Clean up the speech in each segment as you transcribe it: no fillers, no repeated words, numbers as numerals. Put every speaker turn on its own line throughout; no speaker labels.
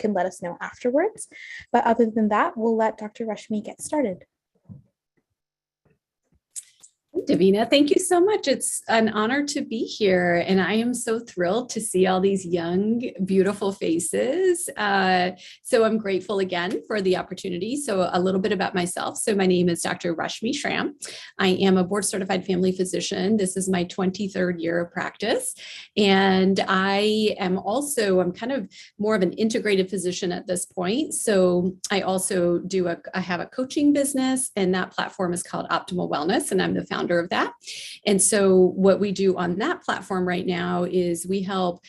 can let us know afterwards. But other than that, we'll let Dr. Rashmi get started.
Davina, thank you so much. It's an honor to be here, and I am so thrilled to see all these young, beautiful faces. So I'm grateful again for the opportunity. So a little bit about myself. So my name is Dr. Rashmi Shram. I am a board-certified family physician. This is my 23rd year of practice, and I'm kind of more of an integrated physician at this point. So I also I have a coaching business, and that platform is called Optimal Wellness, and I'm the founder of that. And so what we do on that platform right now is we help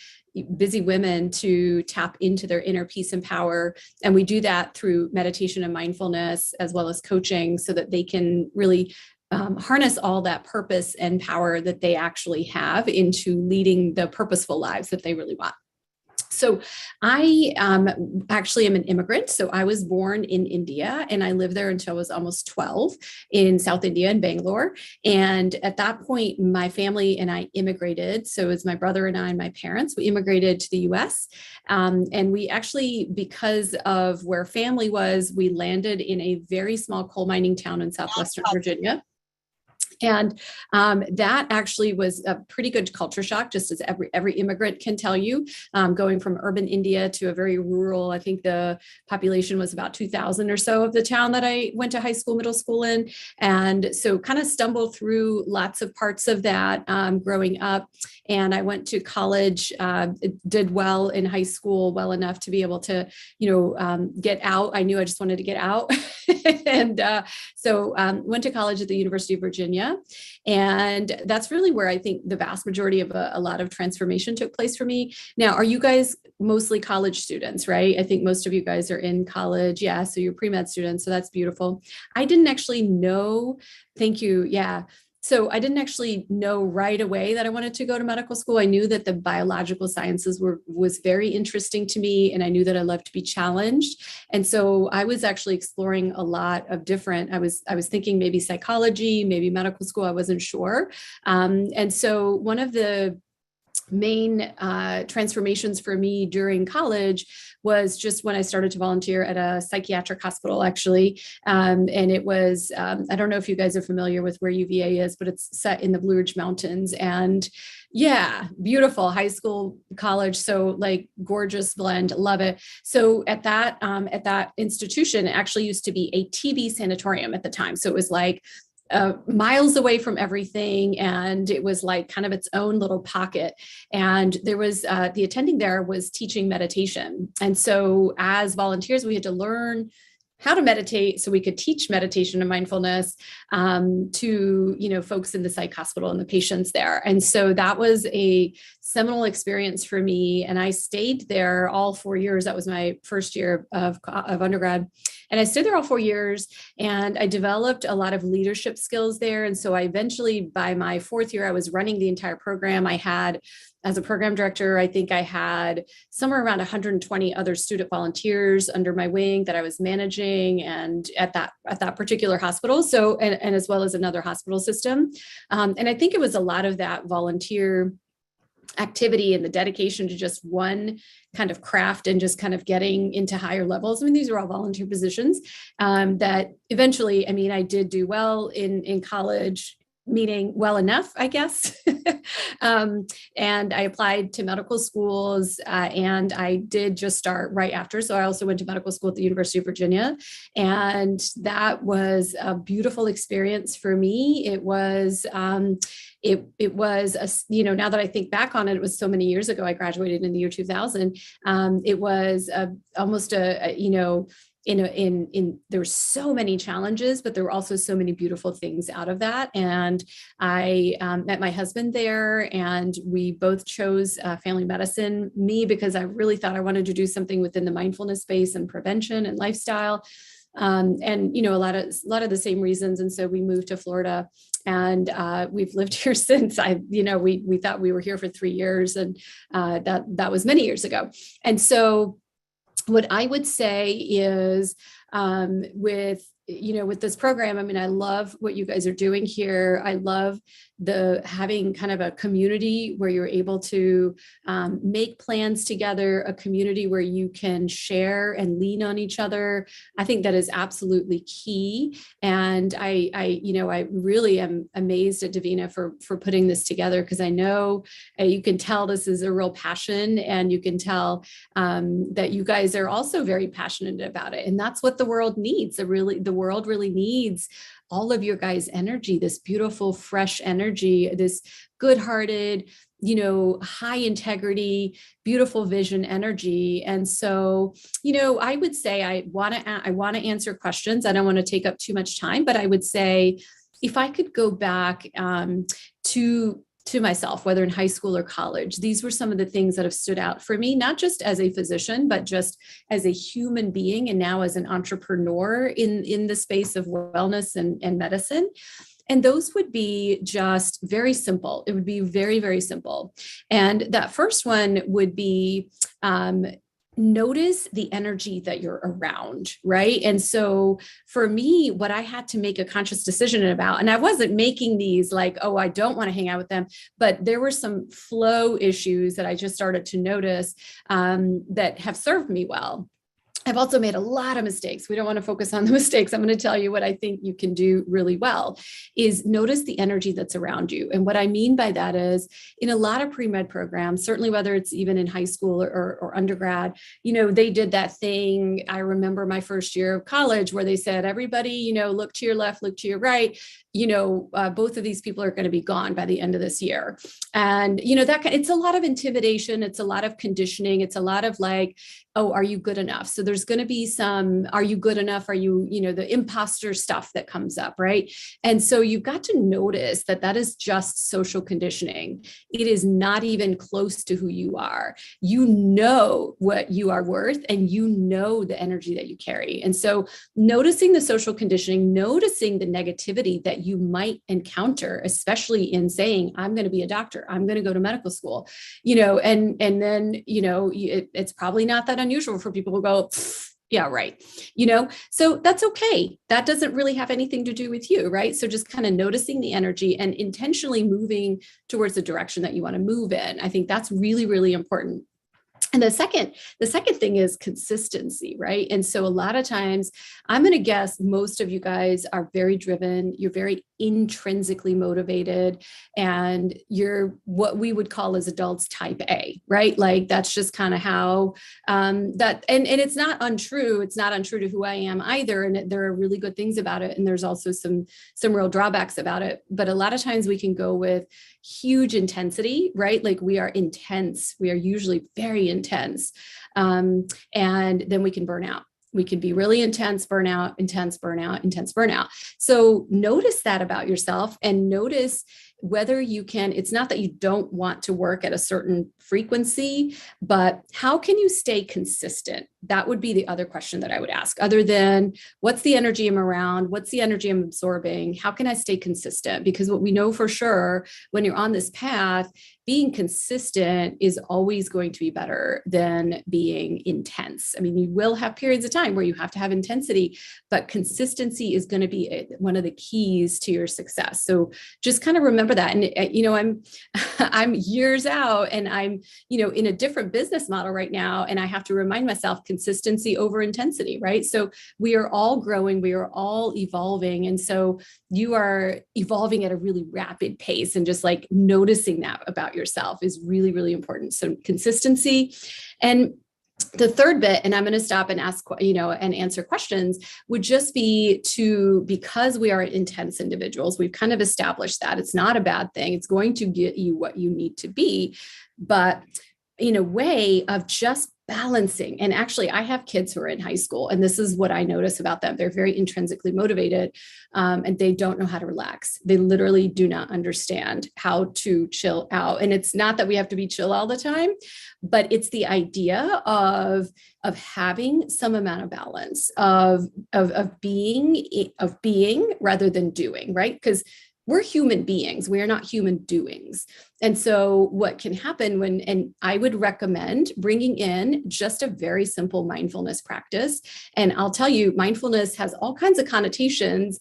busy women to tap into their inner peace and power. And we do that through meditation and mindfulness, as well as coaching, so that they can really harness all that purpose and power that they actually have into leading the purposeful lives that they really want. So I actually am an immigrant. So I was born in India, and I lived there until I was almost 12 in South India in Bangalore. And at that point, my family and I immigrated. So it's my brother and I and my parents, we immigrated to the US. And we actually, because of where family was, we landed in a very small coal mining town in Southwestern Virginia. And that actually was a pretty good culture shock, just as every immigrant can tell you, going from urban India to a very rural. I think the population was about 2,000 or so of the town that I went to high school, middle school in. And so kind of stumbled through lots of parts of that growing up. And I went to college, did well in high school, well enough to be able to, get out. I knew I just wanted to get out. And so went to college at the University of Virginia. And that's really where I think the vast majority of a lot of transformation took place for me. Now, are you guys mostly college students, right? I think most of you guys are in college. Yeah. So you're pre-med students. So that's beautiful. I didn't actually know. Thank you. Yeah. So I didn't actually know right away that I wanted to go to medical school. I knew that the biological sciences was very interesting to me, and I knew that I loved to be challenged. And so I was actually exploring a lot of different. I was thinking maybe psychology, maybe medical school. I wasn't sure. And so one of the main transformations for me during college was just when I started to volunteer at a psychiatric hospital, actually. And it was, I don't know if you guys are familiar with where UVA is, but it's set in the Blue Ridge Mountains. And yeah, beautiful high school, college. So like gorgeous blend, love it. So at that institution, it actually used to be a TB sanatorium at the time. So it was like miles away from everything. And it was like kind of its own little pocket. And there was, the attending there was teaching meditation. And so as volunteers, we had to learn how to meditate so we could teach meditation and mindfulness to, folks in the psych hospital and the patients there. And so that was a seminal experience for me. And I stayed there all 4 years. That was my first year of undergrad. And I stayed there all 4 years, and I developed a lot of leadership skills there. And so I eventually, by my fourth year, I was running the entire program. I had, as a program director, I think I had somewhere around 120 other student volunteers under my wing that I was managing, and at that particular hospital. So, and as well as another hospital system. And I think it was a lot of that volunteer activity and the dedication to just one kind of craft and just kind of getting into higher levels. I mean, these are all volunteer positions that eventually, I mean, I did do well in college, meaning well enough, I guess. And I applied to medical schools and I did just start right after. So I also went to medical school at the University of Virginia. And that was a beautiful experience for me. It was, it was, now that I think back on it, it was so many years ago. I graduated in the year 2000. It was almost there were so many challenges, but there were also so many beautiful things out of that. And I met my husband there, and we both chose family medicine, me, because I really thought I wanted to do something within the mindfulness space and prevention and lifestyle. And, a lot of the same reasons. And so we moved to Florida, and we've lived here since. We thought we were here for 3 years, and that was many years ago. And so what I would say is with this program, I mean, I love what you guys are doing here. I love having kind of a community where you're able to make plans together, a community where you can share and lean on each other. I think that is absolutely key. And I really am amazed at Davina for putting this together, because I know you can tell this is a real passion, and you can tell that you guys are also very passionate about it. And that's what the world needs. The world really needs all of your guys' energy, this beautiful, fresh energy, this good-hearted, high integrity, beautiful vision energy. And so, I would say I want to answer questions. I don't want to take up too much time, but I would say if I could go back to myself, whether in high school or college, these were some of the things that have stood out for me, not just as a physician, but just as a human being, and now as an entrepreneur in the space of wellness and medicine. And those would be just very simple. It would be very, very simple. And that first one would be, notice the energy that you're around, right? And so for me, what I had to make a conscious decision about, and I wasn't making these like, oh, I don't want to hang out with them, but there were some flow issues that I just started to notice that have served me well. I've also made a lot of mistakes. We don't want to focus on the mistakes. I'm going to tell you what I think you can do really well is notice the energy that's around you. And what I mean by that is in a lot of pre-med programs, certainly whether it's even in high school or undergrad, they did that thing. I remember my first year of college where they said, everybody, look to your left, look to your right. Both of these people are going to be gone by the end of this year. And, it's a lot of intimidation. It's a lot of conditioning. It's a lot of like, oh, are you good enough? So there's going to be some, are you good enough? Are you, the imposter stuff that comes up, right? And so you've got to notice that is just social conditioning. It is not even close to who you are. You know what you are worth, and you know the energy that you carry. And so noticing the social conditioning, noticing the negativity that you might encounter, especially in saying, I'm going to be a doctor, I'm going to go to medical school, and then, it's probably not that unusual for people who go, yeah, right. So that's okay. That doesn't really have anything to do with you, right? So just kind of noticing the energy and intentionally moving towards the direction that you want to move in. I think that's really, really important. And the second thing is consistency, right? And so a lot of times, I'm going to guess most of you guys are very driven. You're very intrinsically motivated, and you're what we would call as adults type A, right? Like that's just kind of how that, and it's not untrue. It's not untrue to who I am either. And there are really good things about it. And there's also some real drawbacks about it. But a lot of times we can go with huge intensity, right? Like we are intense. We are usually very intense. And then we can burn out. We can be really intense, burnout, intense, burnout, intense, burnout. So notice that about yourself, and notice whether you can, it's not that you don't want to work at a certain frequency, but how can you stay consistent? That would be the other question that I would ask, other than what's the energy I'm around? What's the energy I'm absorbing? How can I stay consistent? Because what we know for sure when you're on this path, being consistent is always going to be better than being intense. I mean, you will have periods of time where you have to have intensity, but consistency is going to be one of the keys to your success. So just kind of remember that. And, I'm years out, and I'm, in a different business model right now. And I have to remind myself consistency over intensity, right? So we are all growing, we are all evolving. And so you are evolving at a really rapid pace, and just like noticing that about yourself is really, really important. So consistency. And the third bit, and I'm going to stop and ask, and answer questions, would just be because we are intense individuals, we've kind of established that it's not a bad thing. It's going to get you what you need to be, but in a way of just balancing. And actually, I have kids who are in high school, and this is what I notice about them. They're very intrinsically motivated, and they don't know how to relax. They literally do not understand how to chill out. And it's not that we have to be chill all the time, but it's the idea of having some amount of balance of being rather than doing, right? Because we're human beings. We are not human doings. And so what can happen and I would recommend bringing in just a very simple mindfulness practice. And I'll tell you, mindfulness has all kinds of connotations,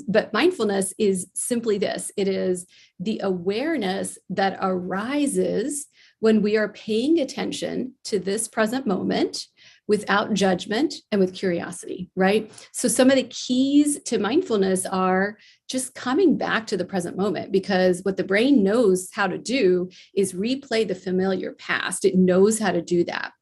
but mindfulness is simply this. It is the awareness that arises when we are paying attention to this present moment without judgment and with curiosity, right? So some of the keys to mindfulness are just coming back to the present moment, because what the brain knows how to do is replay the familiar past. It knows how to do that.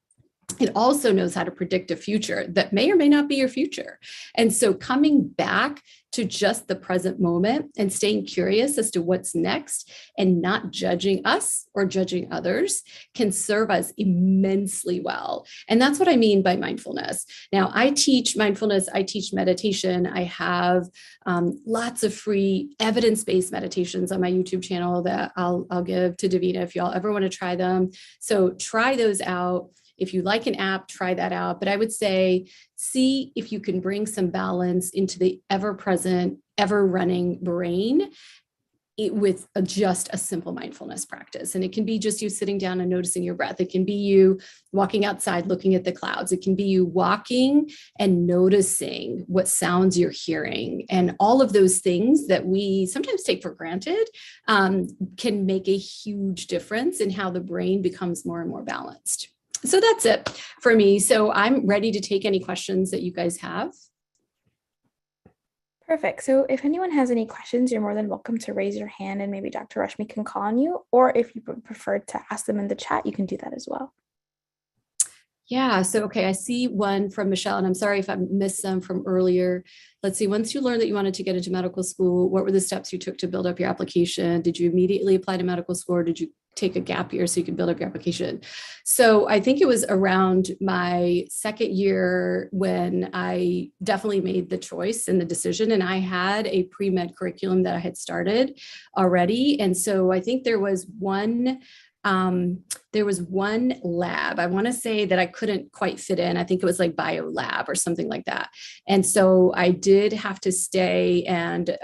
It also knows how to predict a future that may or may not be your future. And so coming back to just the present moment and staying curious as to what's next and not judging us or judging others can serve us immensely well. And that's what I mean by mindfulness. Now, I teach mindfulness, I teach meditation. I have lots of free evidence-based meditations on my YouTube channel that I'll give to Davina if y'all ever want to try them. So try those out. If you like an app, try that out. But I would say, see if you can bring some balance into the ever-present, ever-running brain with just a simple mindfulness practice. And it can be just you sitting down and noticing your breath. It can be you walking outside, looking at the clouds. It can be you walking and noticing what sounds you're hearing. And all of those things that we sometimes take for granted can make a huge difference in how the brain becomes more and more balanced. So that's it for me. So I'm ready to take any questions that you guys have.
Perfect. So if anyone has any questions, you're more than welcome to raise your hand and maybe Dr. Rashmi can call on you. Or if you prefer to ask them in the chat, you can do that as well.
Yeah. So, okay. I see one from Michelle, and I'm sorry if I missed some from earlier. Let's see. Once you learned that you wanted to get into medical school, what were the steps you took to build up your application? Did you immediately apply to medical school, or did you take a gap year so you could build up your application? So I think it was around my second year when I definitely made the choice and the decision, and I had a pre-med curriculum that I had started already. And so I think there was one lab, I want to say, that I couldn't quite fit in. I think it was like bio lab or something like that. And so I did have to stay and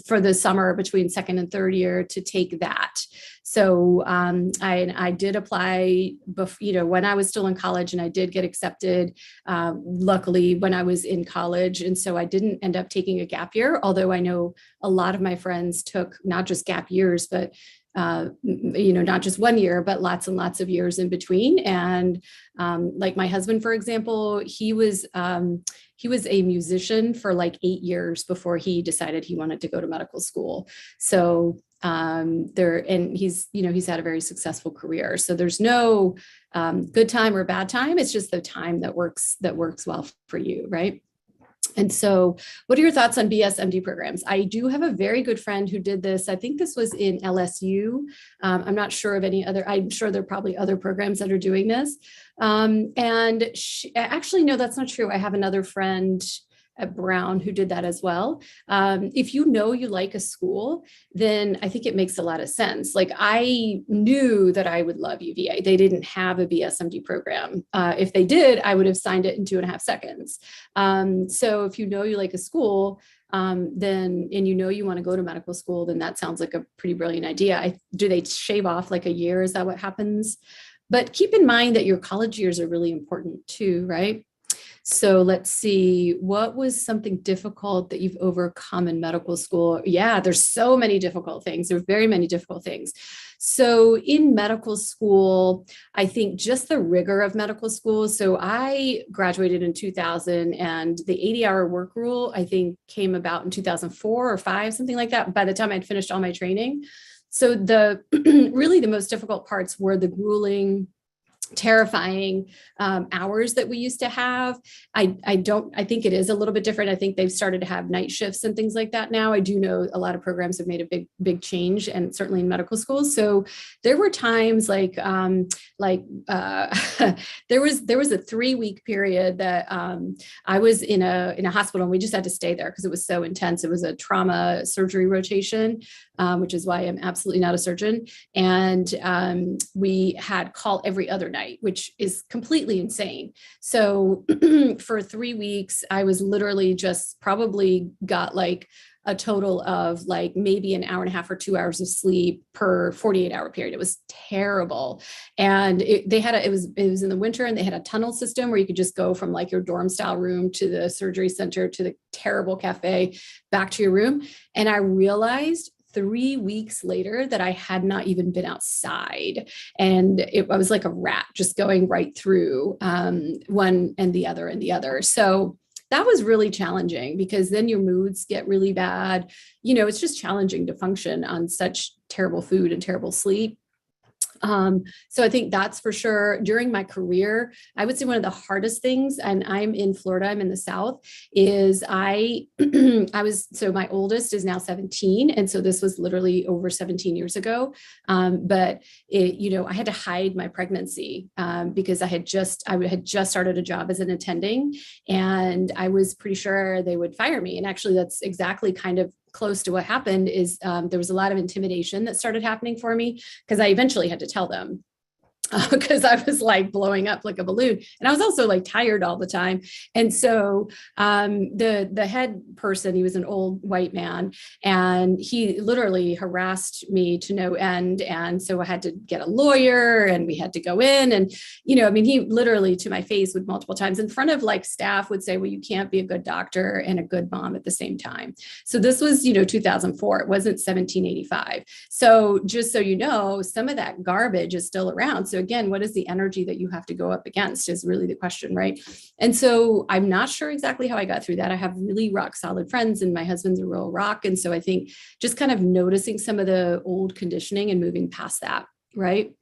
for the summer between second and third year to take that. So I did apply when I was still in college, and I did get accepted, luckily, when I was in college. And so I didn't end up taking a gap year, although I know a lot of my friends took not just gap years, but not just 1 year, but lots and lots of years in between. And like my husband, for example, he was a musician for like 8 years before he decided he wanted to go to medical school. So he's had a very successful career. So there's no good time or bad time. It's just the time that works well for you, right? And so what are your thoughts on BS-MD programs? I do have a very good friend who did this. I think this was in LSU. I'm not sure of any other. I'm sure there are probably other programs that are doing this. Actually, no, that's not true. I have another friend at Brown who did that as well. If you know you like a school, then I think it makes a lot of sense. Like, I knew that I would love UVA. They didn't have a BSMD program. If they did, I would have signed it in 2.5 seconds. So if you know you like a school, then, and you know you want to go to medical school, then that sounds like a pretty brilliant idea. Do they shave off like a year? Is that what happens? But keep in mind that your college years are really important too, right? So let's see, what was something difficult that you've overcome in medical school? Yeah, there's so many difficult things. There are very many difficult things. So in medical school, I think just the rigor of medical school. So I graduated in 2000, and the 80-hour work rule, I think, came about in 2004 or 5, something like that, by the time I'd finished all my training. So really the most difficult parts were the grueling, terrifying hours that we used to have. I think it is a little bit different. I think they've started to have night shifts and things like that now. I do know a lot of programs have made a big change, and certainly in medical schools. So there were times there was a 3-week period that I was in a hospital, and we just had to stay there because it was so intense. It was a trauma surgery rotation, which is why I'm absolutely not a surgeon. And we had call every other night, which is completely insane. So for 3 weeks, I was literally just probably got like a total of like maybe an hour and a half or 2 hours of sleep per 48-hour period. It was terrible. And it was in the winter, and they had a tunnel system where you could just go from like your dorm style room to the surgery center to the terrible cafe back to your room. And I realized 3 weeks later that I had not even been outside. And I was like a rat just going right through one and the other and the other. So that was really challenging, because then your moods get really bad. It's just challenging to function on such terrible food and terrible sleep. So I think that's for sure. During my career, I would say one of the hardest things, and I'm in Florida, I'm in the South, is so my oldest is now 17. And so this was literally over 17 years ago. But I had to hide my pregnancy because I had just started a job as an attending, and I was pretty sure they would fire me. And actually that's exactly kind of close to what happened. Is there was a lot of intimidation that started happening for me, because I eventually had to tell them, because I was like blowing up like a balloon, and I was also like tired all the time. And so the head person, he was an old white man, and he literally harassed me to no end. And so I had to get a lawyer, and we had to go in, and he literally to my face would multiple times in front of like staff would say, well, you can't be a good doctor and a good mom at the same time. So this was 2004. It wasn't 1785. So just so you know, some of that garbage is still around. So again, what is the energy that you have to go up against is really the question, right? And so I'm not sure exactly how I got through that. I have really rock solid friends, and my husband's a real rock. And so I think just kind of noticing some of the old conditioning and moving past that, right?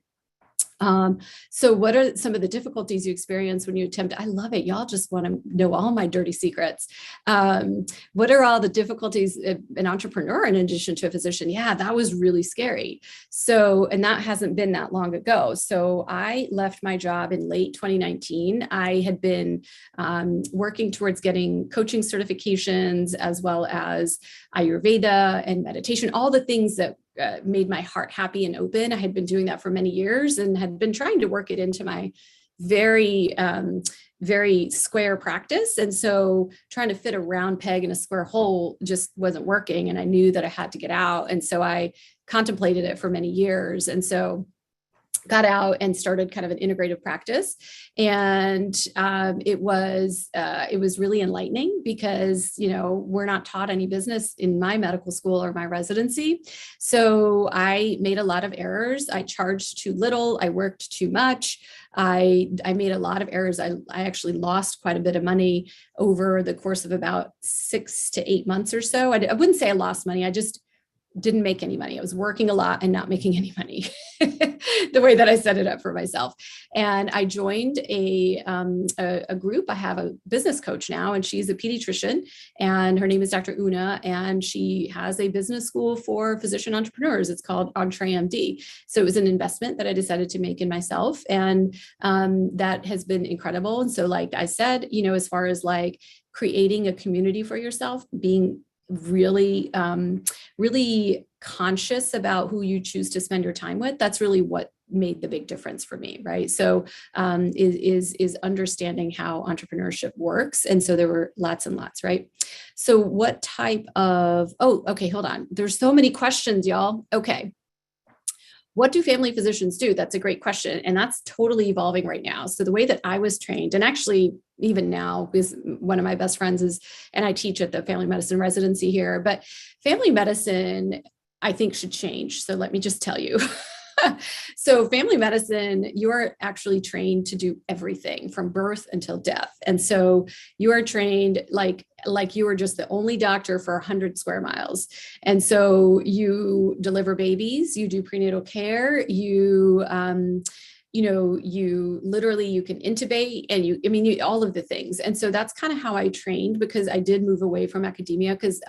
So what are some of the difficulties you experience when you attempt? I love it. Y'all just want to know all my dirty secrets. What are all the difficulties an entrepreneur in addition to a physician? Yeah, that was really scary. So, and that hasn't been that long ago. So I left my job in late 2019. I had been working towards getting coaching certifications, as well as Ayurveda and meditation, all the things that made my heart happy and open. I had been doing that for many years and had been trying to work it into my very, very square practice. And so trying to fit a round peg in a square hole just wasn't working. And I knew that I had to get out. And so I contemplated it for many years. And so got out and started kind of an integrative practice. And it was really enlightening, because, we're not taught any business in my medical school or my residency. So I made a lot of errors. I charged too little. I worked too much. I made a lot of errors. I actually lost quite a bit of money over the course of about 6 to 8 months or so. I wouldn't say I lost money. I just didn't make any money. I was working a lot and not making any money, the way that I set it up for myself. And I joined a group. I have a business coach now, and she's a pediatrician, and her name is Dr. Una, and she has a business school for physician entrepreneurs. It's called Entree MD. So it was an investment that I decided to make in myself. And that has been incredible. And so, like I said, as far as like creating a community for yourself, being really, really conscious about who you choose to spend your time with. That's really what made the big difference for me, right? So is understanding how entrepreneurship works. And so there were lots and lots, right? So what type of, okay, hold on. There's so many questions, y'all. Okay. What do family physicians do? That's a great question. And that's totally evolving right now. So the way that I was trained, and actually even now, because one of my best friends is, and I teach at the family medicine residency here, but family medicine, I think, should change. So let me just tell you. So family medicine, you're actually trained to do everything from birth until death. And so you are trained like you are just the only doctor for 100 square miles. And so you deliver babies, you do prenatal care, you literally, you can intubate, and all of the things. And so that's kind of how I trained, because I did move away from academia, because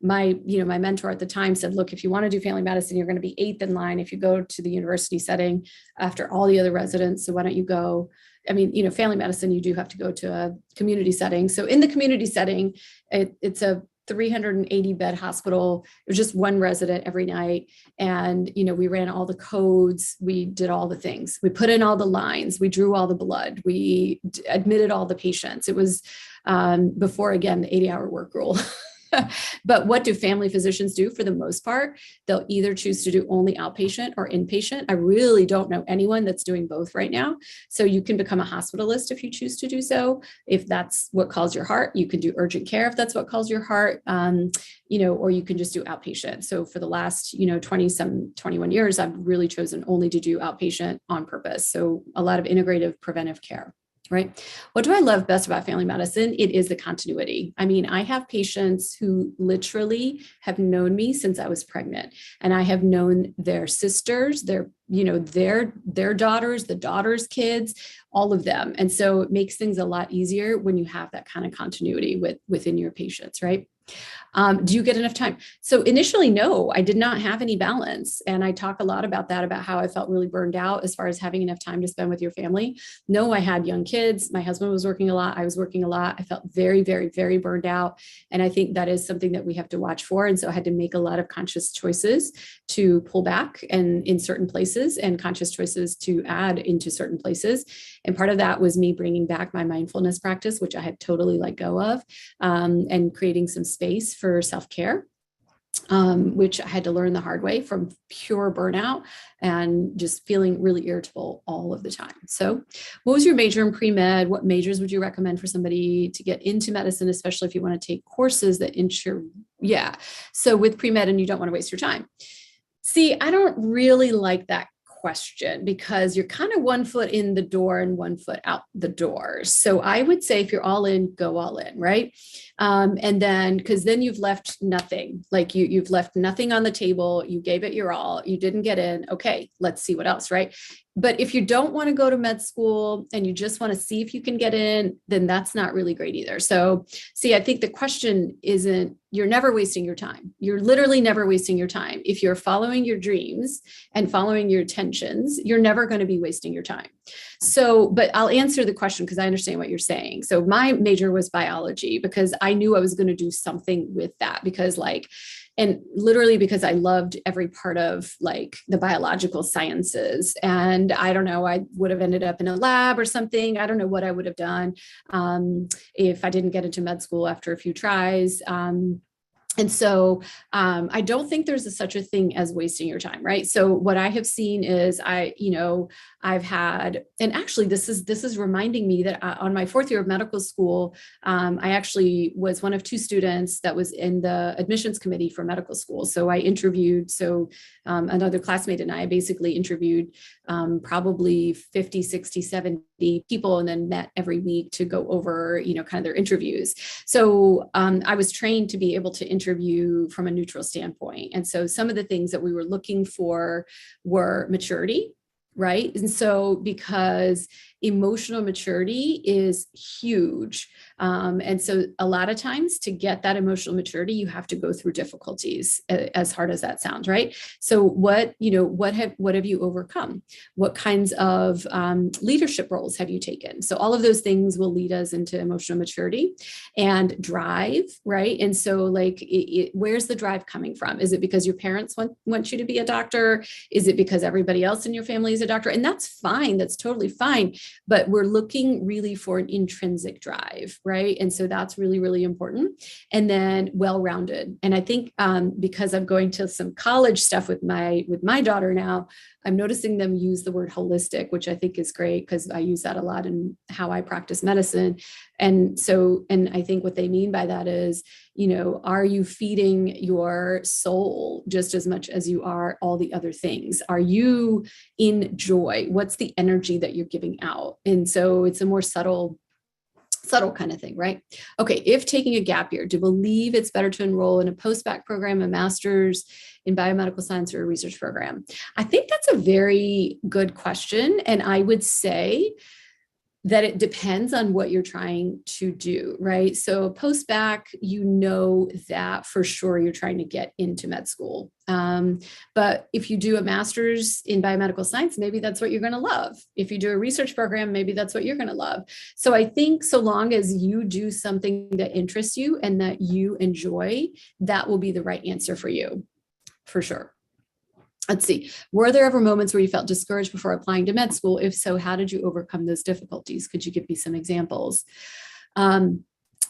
my mentor at the time said, look, if you want to do family medicine, you're going to be 8th in line if you go to the university setting after all the other residents. So why don't you go? Family medicine, you do have to go to a community setting. So in the community setting, it's a 380 bed hospital. It was just one resident every night. And, we ran all the codes. We did all the things. We put in all the lines. We drew all the blood. We admitted all the patients. It was before, again, the 80-hour work rule. But what do family physicians do for the most part? They'll either choose to do only outpatient or inpatient. I really don't know anyone that's doing both right now. So you can become a hospitalist if you choose to do so. If that's what calls your heart, you can do urgent care if that's what calls your heart, or you can just do outpatient. So for the last, 21 years, I've really chosen only to do outpatient on purpose. So a lot of integrative preventive care. Right. What do I love best about family medicine? It is the continuity. I mean, I have patients who literally have known me since I was pregnant, and I have known their sisters, their daughters, the daughters' kids, all of them. And so it makes things a lot easier when you have that kind of continuity within your patients, right? Do you get enough time? So initially, no, I did not have any balance. And I talk a lot about that, about how I felt really burned out as far as having enough time to spend with your family. No, I had young kids. My husband was working a lot. I was working a lot. I felt very, very, very burned out. And I think that is something that we have to watch for. And so I had to make a lot of conscious choices to pull back and in certain places, and conscious choices to add into certain places. And part of that was me bringing back my mindfulness practice, which I had totally let go of, and creating some space for self-care, which I had to learn the hard way from pure burnout and just feeling really irritable all of the time. So what was your major in pre-med? What majors would you recommend for somebody to get into medicine, especially if you want to take courses that So with pre-med and you don't want to waste your time. See, I don't really like that question, because you're kind of 1 foot in the door and 1 foot out the door. So I would say if you're all in, go all in, right? And then, because then you've left nothing, like you've left nothing on the table. You gave it your all, you didn't get in. Okay, let's see what else, right? But if you don't want to go to med school and you just want to see if you can get in, then that's not really great either. So see, I think the question isn't, you're never wasting your time. You're literally never wasting your time. If you're following your dreams and following your intentions, you're never going to be wasting your time. So, but I'll answer the question because I understand what you're saying. So my major was biology because I knew I was going to do something with that, because and literally because I loved every part of like the biological sciences. And I don't know, I would have ended up in a lab or something. I don't know what I would have done if I didn't get into med school after a few tries. And so I don't think there's such a thing as wasting your time, right? So what I have seen is I've had, and actually this is reminding me that on my 4th year of medical school, I actually was one of 2 students that was in the admissions committee for medical school. So I interviewed, another classmate and I basically interviewed probably 50, 60, 70 people, and then met every week to go over, kind of their interviews. So I was trained to be able to interview from a neutral standpoint. And so some of the things that we were looking for were maturity, right? And so because emotional maturity is huge. And so a lot of times to get that emotional maturity, you have to go through difficulties, as hard as that sounds, right? So what have you overcome? What kinds of leadership roles have you taken? So all of those things will lead us into emotional maturity and drive, right? And so where's the drive coming from? Is it because your parents want you to be a doctor? Is it because everybody else in your family is a doctor? And that's fine. That's totally fine. But we're looking really for an intrinsic drive, right? And so that's really, really important. And then well-rounded. And I think because I'm going to some college stuff with my daughter now, I'm noticing them use the word holistic, which I think is great because I use that a lot in how I practice medicine. And I think what they mean by that is, are you feeding your soul just as much as you are all the other things? Are you in joy? What's the energy that you're giving out? And so it's a more subtle kind of thing, right? Okay, if taking a gap year, do you believe it's better to enroll in a post-bac program, a master's in biomedical science, or a research program? I think that's a very good question. And I would say that it depends on what you're trying to do, right? So post-bac, that for sure you're trying to get into med school. But if you do a master's in biomedical science, maybe that's what you're going to love. If you do a research program, maybe that's what you're going to love. So I think so long as you do something that interests you and that you enjoy, that will be the right answer for you, for sure. Let's see. Were there ever moments where you felt discouraged before applying to med school? If so, how did you overcome those difficulties? Could you give me some examples?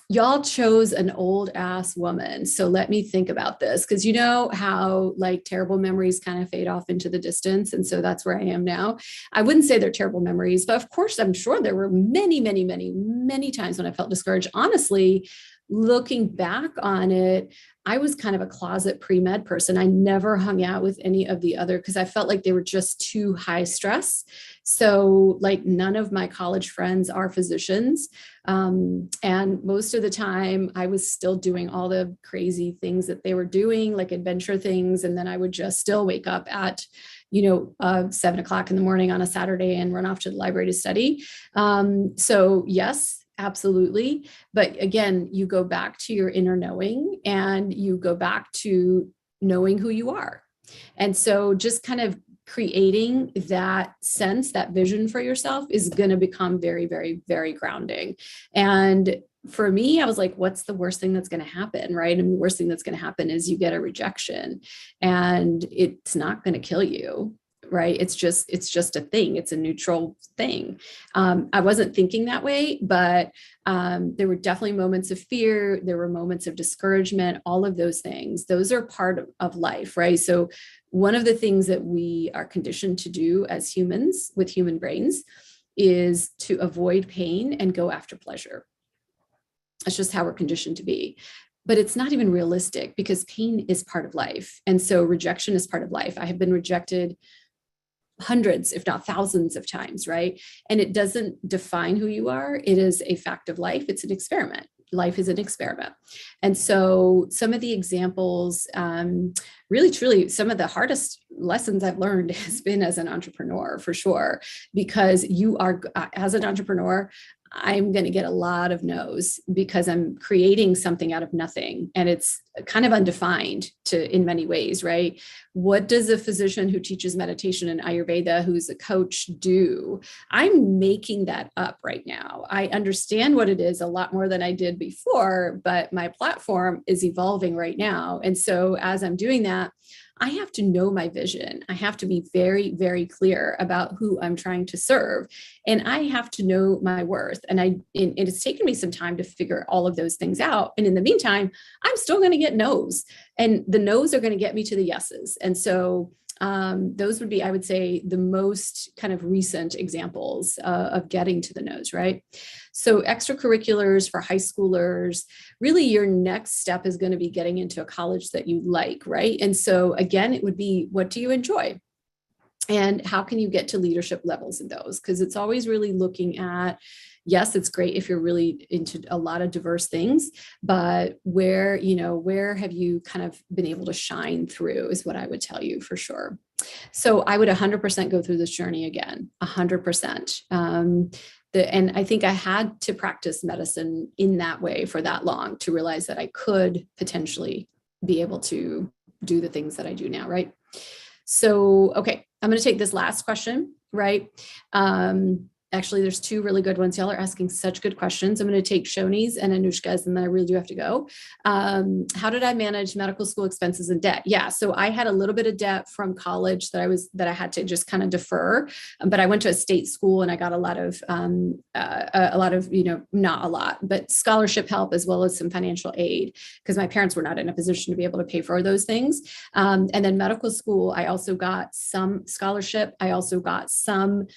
Y'all chose an old ass woman. So let me think about this. Cause you know how like terrible memories kind of fade off into the distance. And so that's where I am now. I wouldn't say they're terrible memories, but of course, I'm sure there were many, many, many, many times when I felt discouraged. Honestly, looking back on it, I was kind of a closet pre-med person. I never hung out with any of the other because I felt like they were just too high stress. So like none of my college friends are physicians. And most of the time I was still doing all the crazy things that they were doing, like adventure things. And then I would just still wake up at 7 o'clock in the morning on a Saturday and run off to the library to study. So yes, absolutely. But again, you go back to your inner knowing and you go back to knowing who you are. And so just kind of creating that sense, that vision for yourself is going to become very, very, very grounding. And for me, I was like, what's the worst thing that's going to happen? Right. And the worst thing that's going to happen is you get a rejection and it's not going to kill you. Right. It's just a thing. It's a neutral thing. I wasn't thinking that way, but there were definitely moments of fear. There were moments of discouragement, all of those things. Those are part of life. Right. So one of the things that we are conditioned to do as humans with human brains is to avoid pain and go after pleasure. That's just how we're conditioned to be. But it's not even realistic because pain is part of life. And so rejection is part of life. I have been rejected hundreds, if not thousands of times, right? And it doesn't define who you are. It is a fact of life. It's an experiment. Life is an experiment. And so some of the examples, really, truly, some of the hardest lessons I've learned has been as an entrepreneur, for sure, because you are, as an entrepreneur, I'm going to get a lot of no's because I'm creating something out of nothing. And it's kind of undefined in many ways, right? What does a physician who teaches meditation and Ayurveda, who's a coach, do? I'm making that up right now. I understand what it is a lot more than I did before, but my platform is evolving right now. And so as I'm doing that, I have to know my vision. I have to be very, very clear about who I'm trying to serve. And I have to know my worth. And it's taken me some time to figure all of those things out. And in the meantime, I'm still going to get no's. And the no's are going to get me to the yeses. And so those would be, I would say, the most kind of recent examples of getting to the no's, right? So extracurriculars for high schoolers, really your next step is going to be getting into a college that you like, right? And so again, it would be, what do you enjoy? And how can you get to leadership levels in those? Because it's always really looking at, yes, it's great if you're really into a lot of diverse things, but where have you kind of been able to shine through is what I would tell you for sure. So I would 100% go through this journey again, 100%. And I think I had to practice medicine in that way for that long to realize that I could potentially be able to do the things that I do now, right? So, okay, I'm going to take this last question, right? Actually, there's two really good ones. Y'all are asking such good questions. I'm going to take Shoni's and Anushka's, and then I really do have to go. How did I manage medical school expenses and debt? Yeah, so I had a little bit of debt from college that I had to just kind of defer. But I went to a state school and I got a lot of, not a lot, but scholarship help as well as some financial aid because my parents were not in a position to be able to pay for those things. And then medical school, I also got some scholarship. I also got some,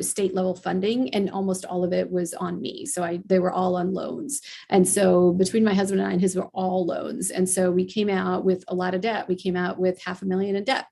state level funding, and almost all of it was on me. So they were all on loans. And so between my husband and I, and his were all loans. And so we came out with a lot of debt. We came out with $500,000 in debt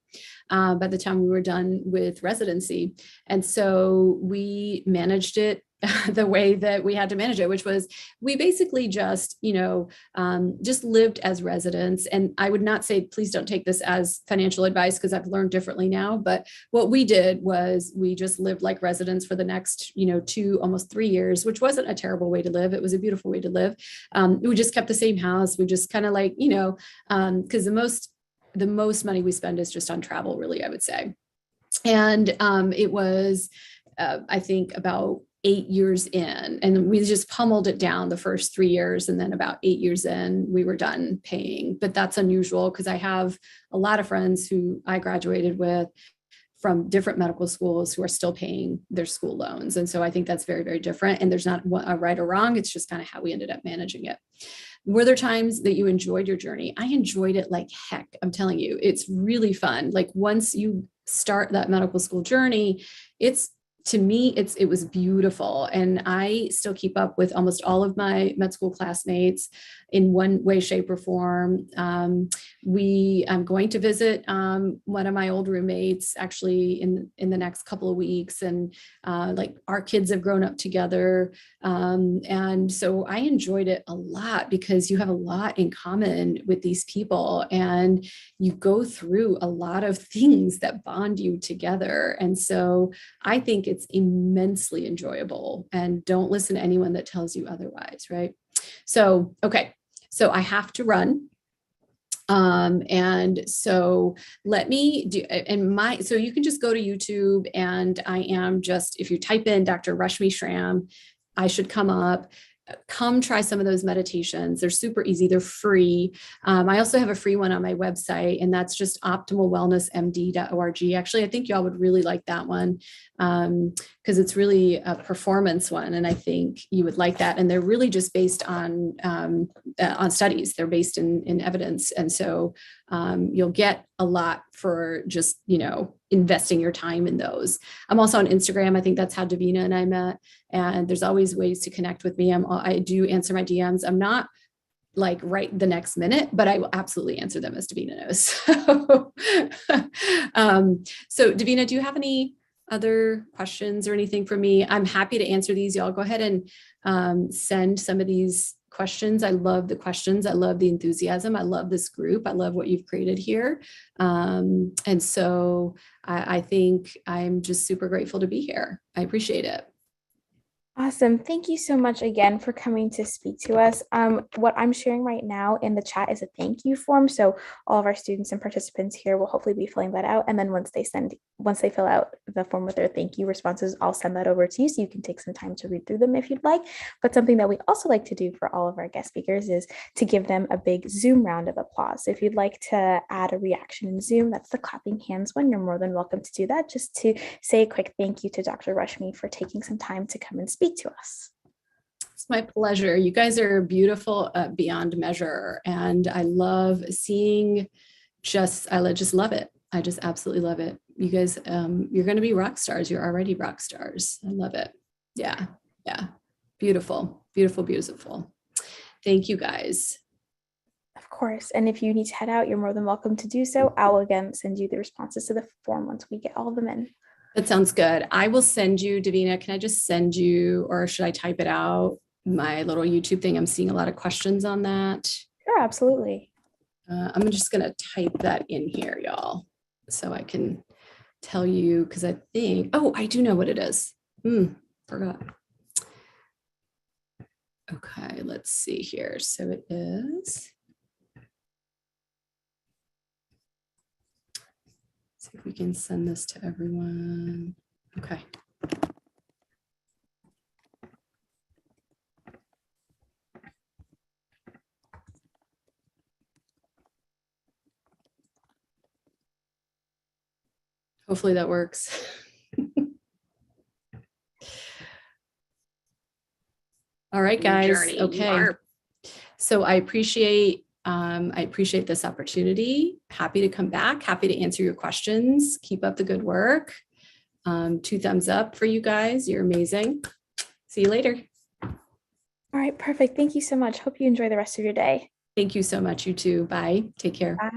by the time we were done with residency. And so we managed it the way that we had to manage it, which was we basically just lived as residents. And I would not say, please don't take this as financial advice because I've learned differently now. But what we did was we just lived like residents for the next, 2, almost 3 years, which wasn't a terrible way to live. It was a beautiful way to live. We just kept the same house. We just kind of because the most money we spend is just on travel, really, I would say. And it was, I think, about 8 years in, and we just pummeled it down the first 3 years. And then about 8 years in, we were done paying. But that's unusual because I have a lot of friends who I graduated with from different medical schools who are still paying their school loans. And so I think that's very, very different. And there's not a right or wrong. It's just kind of how we ended up managing it. Were there times that you enjoyed your journey? I enjoyed it like heck. I'm telling you, it's really fun. Like once you start that medical school journey, to me, it was beautiful. And I still keep up with almost all of my med school classmates in one way, shape, or form. I'm going to visit one of my old roommates actually in the next couple of weeks. And like our kids have grown up together. And so I enjoyed it a lot because you have a lot in common with these people and you go through a lot of things that bond you together. And so I think it's immensely enjoyable, and don't listen to anyone that tells you otherwise, right? So, okay. So I have to run. And so let me do, so you can just go to YouTube, and I am just, if you type in Dr. Rashmi Shram, I should come up. Come try some of those meditations. They're super easy. They're free. I also have a free one on my website, and that's just optimalwellnessmd.org. Actually, I think y'all would really like that one because it's really a performance one, and I think you would like that. And they're really just based on studies. They're based in evidence, and so you'll get a lot for just investing your time in those. I'm also on Instagram. I think that's how Davina and I met. And there's always ways to connect with me. I do answer my DMs. I'm not like right the next minute, but I will absolutely answer them, as Davina knows. So Davina, do you have any other questions or anything for me? I'm happy to answer these. Y'all go ahead and send some of these questions. I love the questions. I love the enthusiasm. I love this group. I love what you've created here. And so I think I'm just super grateful to be here. I appreciate it.
Awesome. Thank you so much again for coming to speak to us. What I'm sharing right now in the chat is a thank you form. So all of our students and participants here will hopefully be filling that out. And then once they fill out the form with their thank you responses, I'll send that over to you so you can take some time to read through them if you'd like. But something that we also like to do for all of our guest speakers is to give them a big Zoom round of applause. So if you'd like to add a reaction in Zoom, that's the clapping hands one. You're more than welcome to do that, just to say a quick thank you to Dr. Rashmi for taking some time to come and speak to us.
It's my pleasure. You guys are beautiful beyond measure. And I love seeing I just love it. I just absolutely love it. You guys, you're going to be rock stars. You're already rock stars. I love it. Yeah. Yeah. Beautiful, beautiful, beautiful. Thank you guys.
Of course. And if you need to head out, you're more than welcome to do so. I'll again send you the responses to the form once we get all of them in.
That sounds good. I will send you, Davina, can I just send you, or should I type it out? My little YouTube thing. I'm seeing a lot of questions on that.
Sure, absolutely.
I'm just going to type that in here, y'all, so I can tell you, because I think, I do know what it is. Forgot. Okay, let's see here. So it is. See if we can send this to everyone. Okay. Hopefully that works. All right, guys. Okay. So I appreciate this opportunity. Happy to come back. Happy to answer your questions. Keep up the good work. 2 thumbs up for you guys. You're amazing. See you later.
All right, perfect. Thank you so much. Hope you enjoy the rest of your day.
Thank you so much. You too. Bye. Take care.
Bye.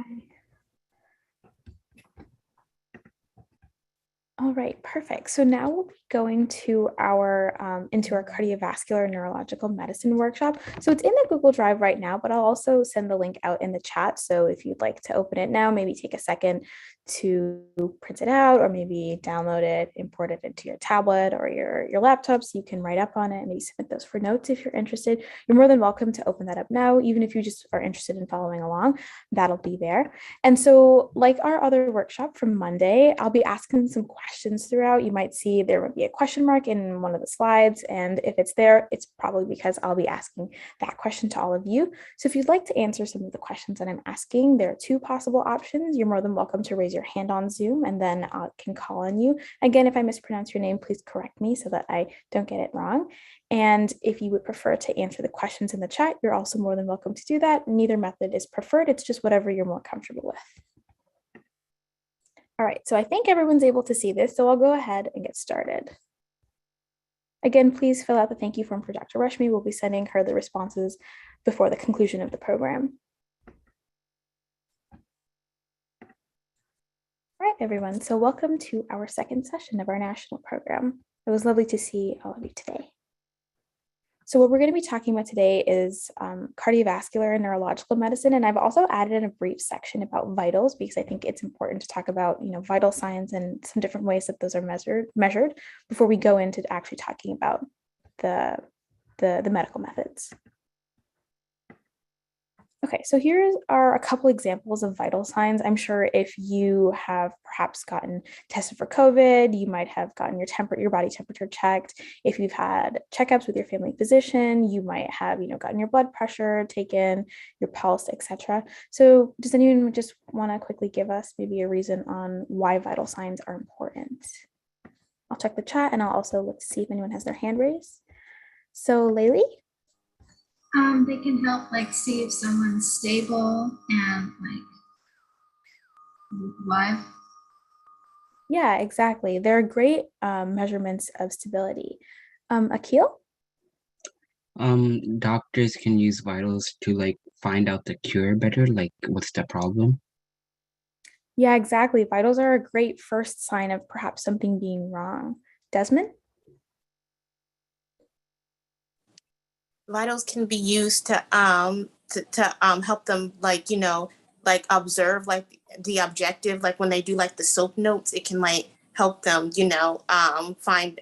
All right, perfect. So now we'll be going to our into our cardiovascular neurological medicine workshop. So it's in the Google Drive right now, but I'll also send the link out in the chat. So if you'd like to open it now, maybe take a second to print it out, or maybe download it, import it into your tablet or your laptop so you can write up on it and maybe submit those for notes if you're interested. You're more than welcome to open that up now, even if you just are interested in following along, that'll be there. And so like our other workshop from Monday, I'll be asking some questions throughout. You might see there will be be a question mark in one of the slides. And if it's there, it's probably because I'll be asking that question to all of you. So if you'd like to answer some of the questions that I'm asking, there are two possible options. You're more than welcome to raise your hand on Zoom, and then I can call on you. Again, if I mispronounce your name, please correct me so that I don't get it wrong. And if you would prefer to answer the questions in the chat, you're also more than welcome to do that. Neither method is preferred. It's just whatever you're more comfortable with. All right, so I think everyone's able to see this, so I'll go ahead and get started. Again, please fill out the thank you form for Dr. Rashmi. We'll be sending her the responses before the conclusion of the program. All right, everyone, so welcome to our second session of our national program. It was lovely to see all of you today. So what we're going to be talking about today is cardiovascular and neurological medicine, and I've also added in a brief section about vitals because I think it's important to talk about vital signs and some different ways that those are measured before we go into actually talking about the medical methods. Okay, so here are a couple examples of vital signs. I'm sure if you have perhaps gotten tested for COVID, you might have gotten your body temperature checked. If you've had checkups with your family physician, you might have gotten your blood pressure taken, your pulse, etc. So does anyone just want to quickly give us maybe a reason on why vital signs are important? I'll check the chat and I'll also look to see if anyone has their hand raised. So Laylee?
They can help see if someone's stable and live.
Yeah, exactly. They're great measurements of stability. Akil?
Doctors can use vitals to find out the cure better, what's the problem?
Yeah, exactly. Vitals are a great first sign of perhaps something being wrong. Desmond?
Vitals can be used to help them observe the objective, when they do the SOAP notes. It can help them find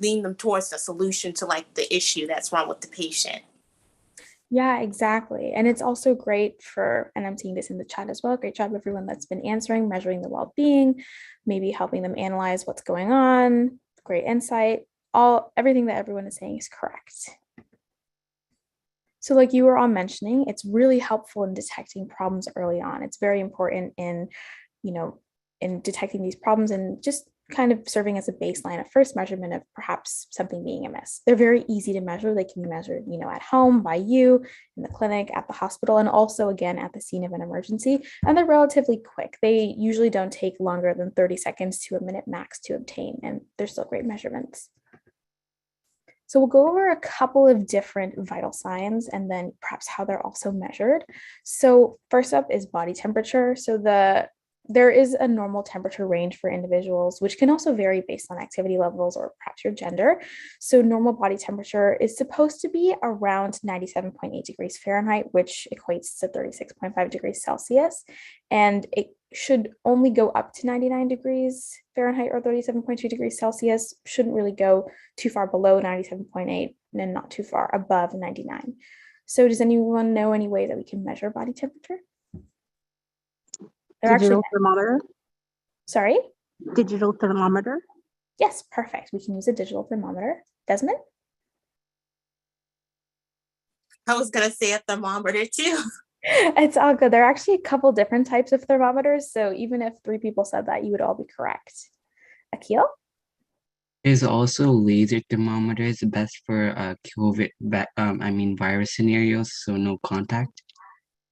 lean them towards the solution to the issue that's wrong with the patient.
Yeah, exactly. And it's also great for, and I'm seeing this in the chat as well, great job everyone that's been answering, measuring the well-being, maybe helping them analyze what's going on. Great insight. Everything that everyone is saying is correct. So like you were all mentioning, it's really helpful in detecting problems early on. It's very important in detecting these problems and just kind of serving as a baseline, a first measurement of perhaps something being amiss. They're very easy to measure. They can be measured, at home, by you, in the clinic, at the hospital, and also again at the scene of an emergency. And they're relatively quick. They usually don't take longer than 30 seconds to a minute max to obtain, and they're still great measurements. So we'll go over a couple of different vital signs and then perhaps how they're also measured. So first up is body temperature. So there is a normal temperature range for individuals, which can also vary based on activity levels or perhaps your gender. So normal body temperature is supposed to be around 97.8 degrees Fahrenheit, which equates to 36.5 degrees Celsius. And it should only go up to 99 degrees Fahrenheit or 37.2 degrees Celsius. Shouldn't really go too far below 97.8 and not too far above 99. So does anyone know any way that we can measure body temperature?
Digital thermometer.
Sorry?
Digital thermometer.
Yes, perfect. We can use a digital thermometer. Desmond?
I was going to say a thermometer too.
It's all good. There are actually a couple different types of thermometers. So even if 3 people said that, you would all be correct. Akil?
There's also laser thermometers, best for COVID, virus scenarios, so no contact.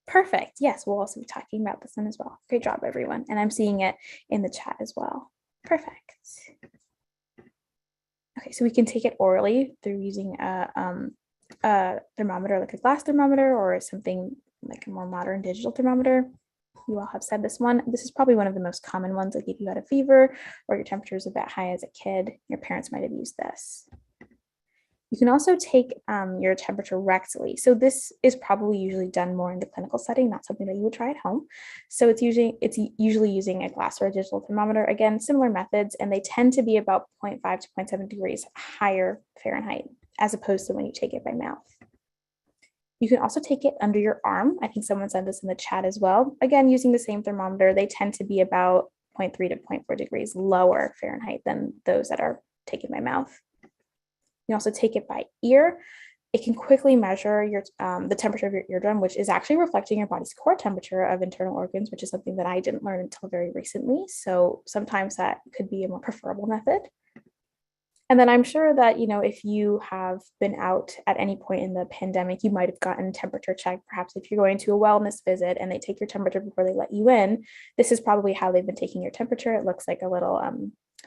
Perfect. Yes, we'll also be talking about this one as well. Great job, everyone. And I'm seeing it in the chat as well. Perfect. Okay, so we can take it orally through using a thermometer, like a glass thermometer, or something like a more modern digital thermometer. You all have said this one. This is probably one of the most common ones. Like if you had a fever or your temperature is a bit high as a kid, your parents might have used this. You can also take your temperature rectally. So this is probably usually done more in the clinical setting, not something that you would try at home. So it's usually using a glass or a digital thermometer. Again, similar methods, and they tend to be about 0.5 to 0.7 degrees higher Fahrenheit, as opposed to when you take it by mouth. You can also take it under your arm. I think someone said this in the chat as well. Again, using the same thermometer, they tend to be about 0.3 to 0.4 degrees lower Fahrenheit than those that are take it by mouth. You can also take it by ear. It can quickly measure the temperature of your eardrum, which is actually reflecting your body's core temperature of internal organs, which is something that I didn't learn until very recently. So sometimes that could be a more preferable method. And then I'm sure that, if you have been out at any point in the pandemic, you might have gotten temperature checked. Perhaps if you're going to a wellness visit and they take your temperature before they let you in, this is probably how they've been taking your temperature. It looks like a little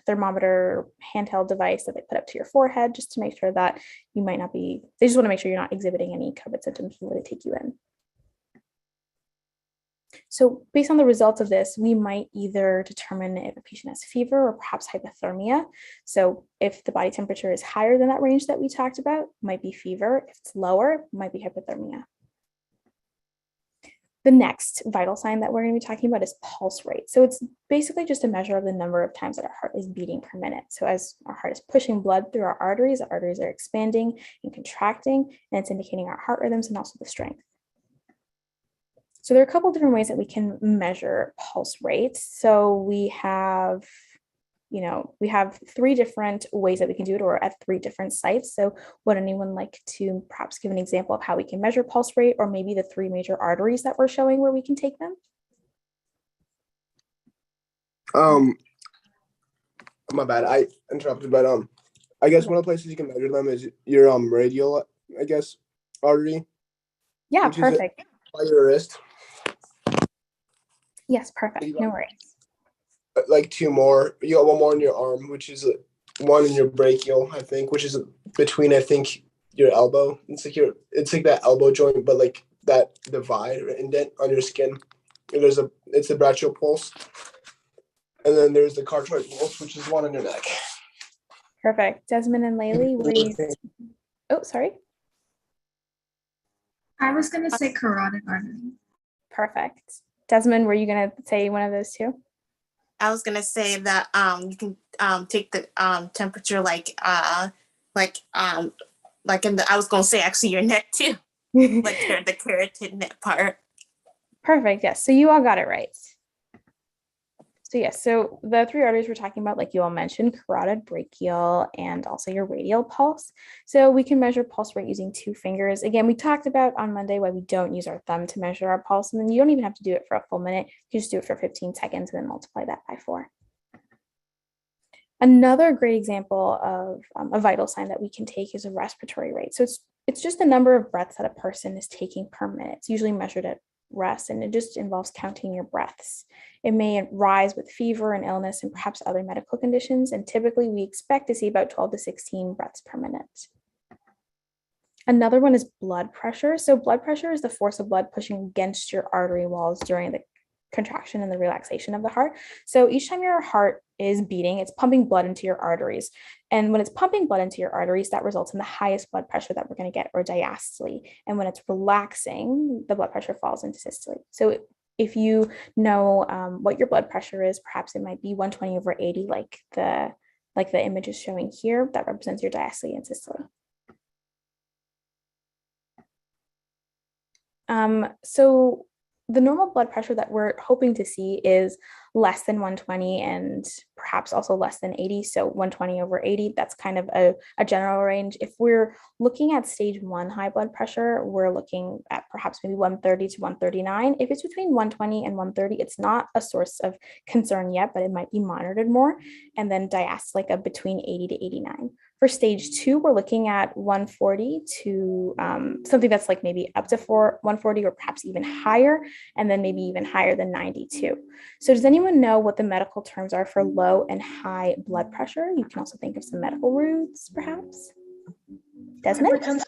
thermometer handheld device that they put up to your forehead just to make sure that you might not be, they just want to make sure you're not exhibiting any COVID symptoms before they take you in. So based on the results of this, we might either determine if a patient has fever or perhaps hypothermia. So if the body temperature is higher than that range that we talked about, it might be fever. If it's lower, it might be hypothermia. The next vital sign that we're going to be talking about is pulse rate. So it's basically just a measure of the number of times that our heart is beating per minute. So as our heart is pushing blood through our arteries, the arteries are expanding and contracting, and it's indicating our heart rhythms and also the strength. So there are a couple different ways that we can measure pulse rates. So we have 3 different ways that we can do it, or at 3 different sites. So would anyone like to perhaps give an example of how we can measure pulse rate, or maybe the 3 major arteries that we're showing where we can take them?
My bad, I interrupted, but I guess one of the places you can measure them is your radial, I guess, artery.
Yeah, perfect.
By your wrist.
Yes, perfect. No worries.
Like 2 more. You got 1 more in your arm, which is 1 in your brachial, I think, which is between, I think, your elbow. It's like that elbow joint, but like that divide or indent on your skin. And it's the brachial pulse. And then there's the carotid pulse, which is 1 on your neck.
Perfect. Desmond and Laylee, were you? Oh, sorry.
I was going to say carotid artery.
Perfect. Desmond, were you going to say one of those 2?
I was gonna say that you can take the temperature like in the, I was gonna say actually your neck too, like the carotid neck part.
Perfect. Yes. So you all got it right. So yes, so the 3 arteries we're talking about, like you all mentioned, carotid, brachial, and also your radial pulse. So we can measure pulse rate using 2 fingers. Again, we talked about on Monday why we don't use our thumb to measure our pulse, and then you don't even have to do it for a full minute. You just do it for 15 seconds and then multiply that by 4. Another great example of a vital sign that we can take is a respiratory rate. So it's just the number of breaths that a person is taking per minute. It's usually measured at rest, and it just involves counting your breaths. It may rise with fever and illness and perhaps other medical conditions, and typically we expect to see about 12 to 16 breaths per minute. Another one is blood pressure. So blood pressure is the force of blood pushing against your artery walls during the contraction and the relaxation of the heart. So each time your heart is beating, it's pumping blood into your arteries. And when it's pumping blood into your arteries, that results in the highest blood pressure that we're going to get, or diastole. And when it's relaxing, the blood pressure falls into systole. So if you know what your blood pressure is, perhaps it might be 120/80, like the image is showing here. That represents your diastole and systole. So the normal blood pressure that we're hoping to see is less than 120 and perhaps also less than 80. So 120/80, that's kind of a general range. If we're looking at stage 1 high blood pressure, we're looking at perhaps maybe 130 to 139. If it's between 120 and 130, it's not a source of concern yet, but it might be monitored more. And then diastolic of between 80 to 89. For stage 2, we're looking at 140 to something that's like maybe up to 140 or perhaps even higher, and then maybe even higher than 92. So does anyone know what the medical terms are for low and high blood pressure? You can also think of some medical words, perhaps. Desmond?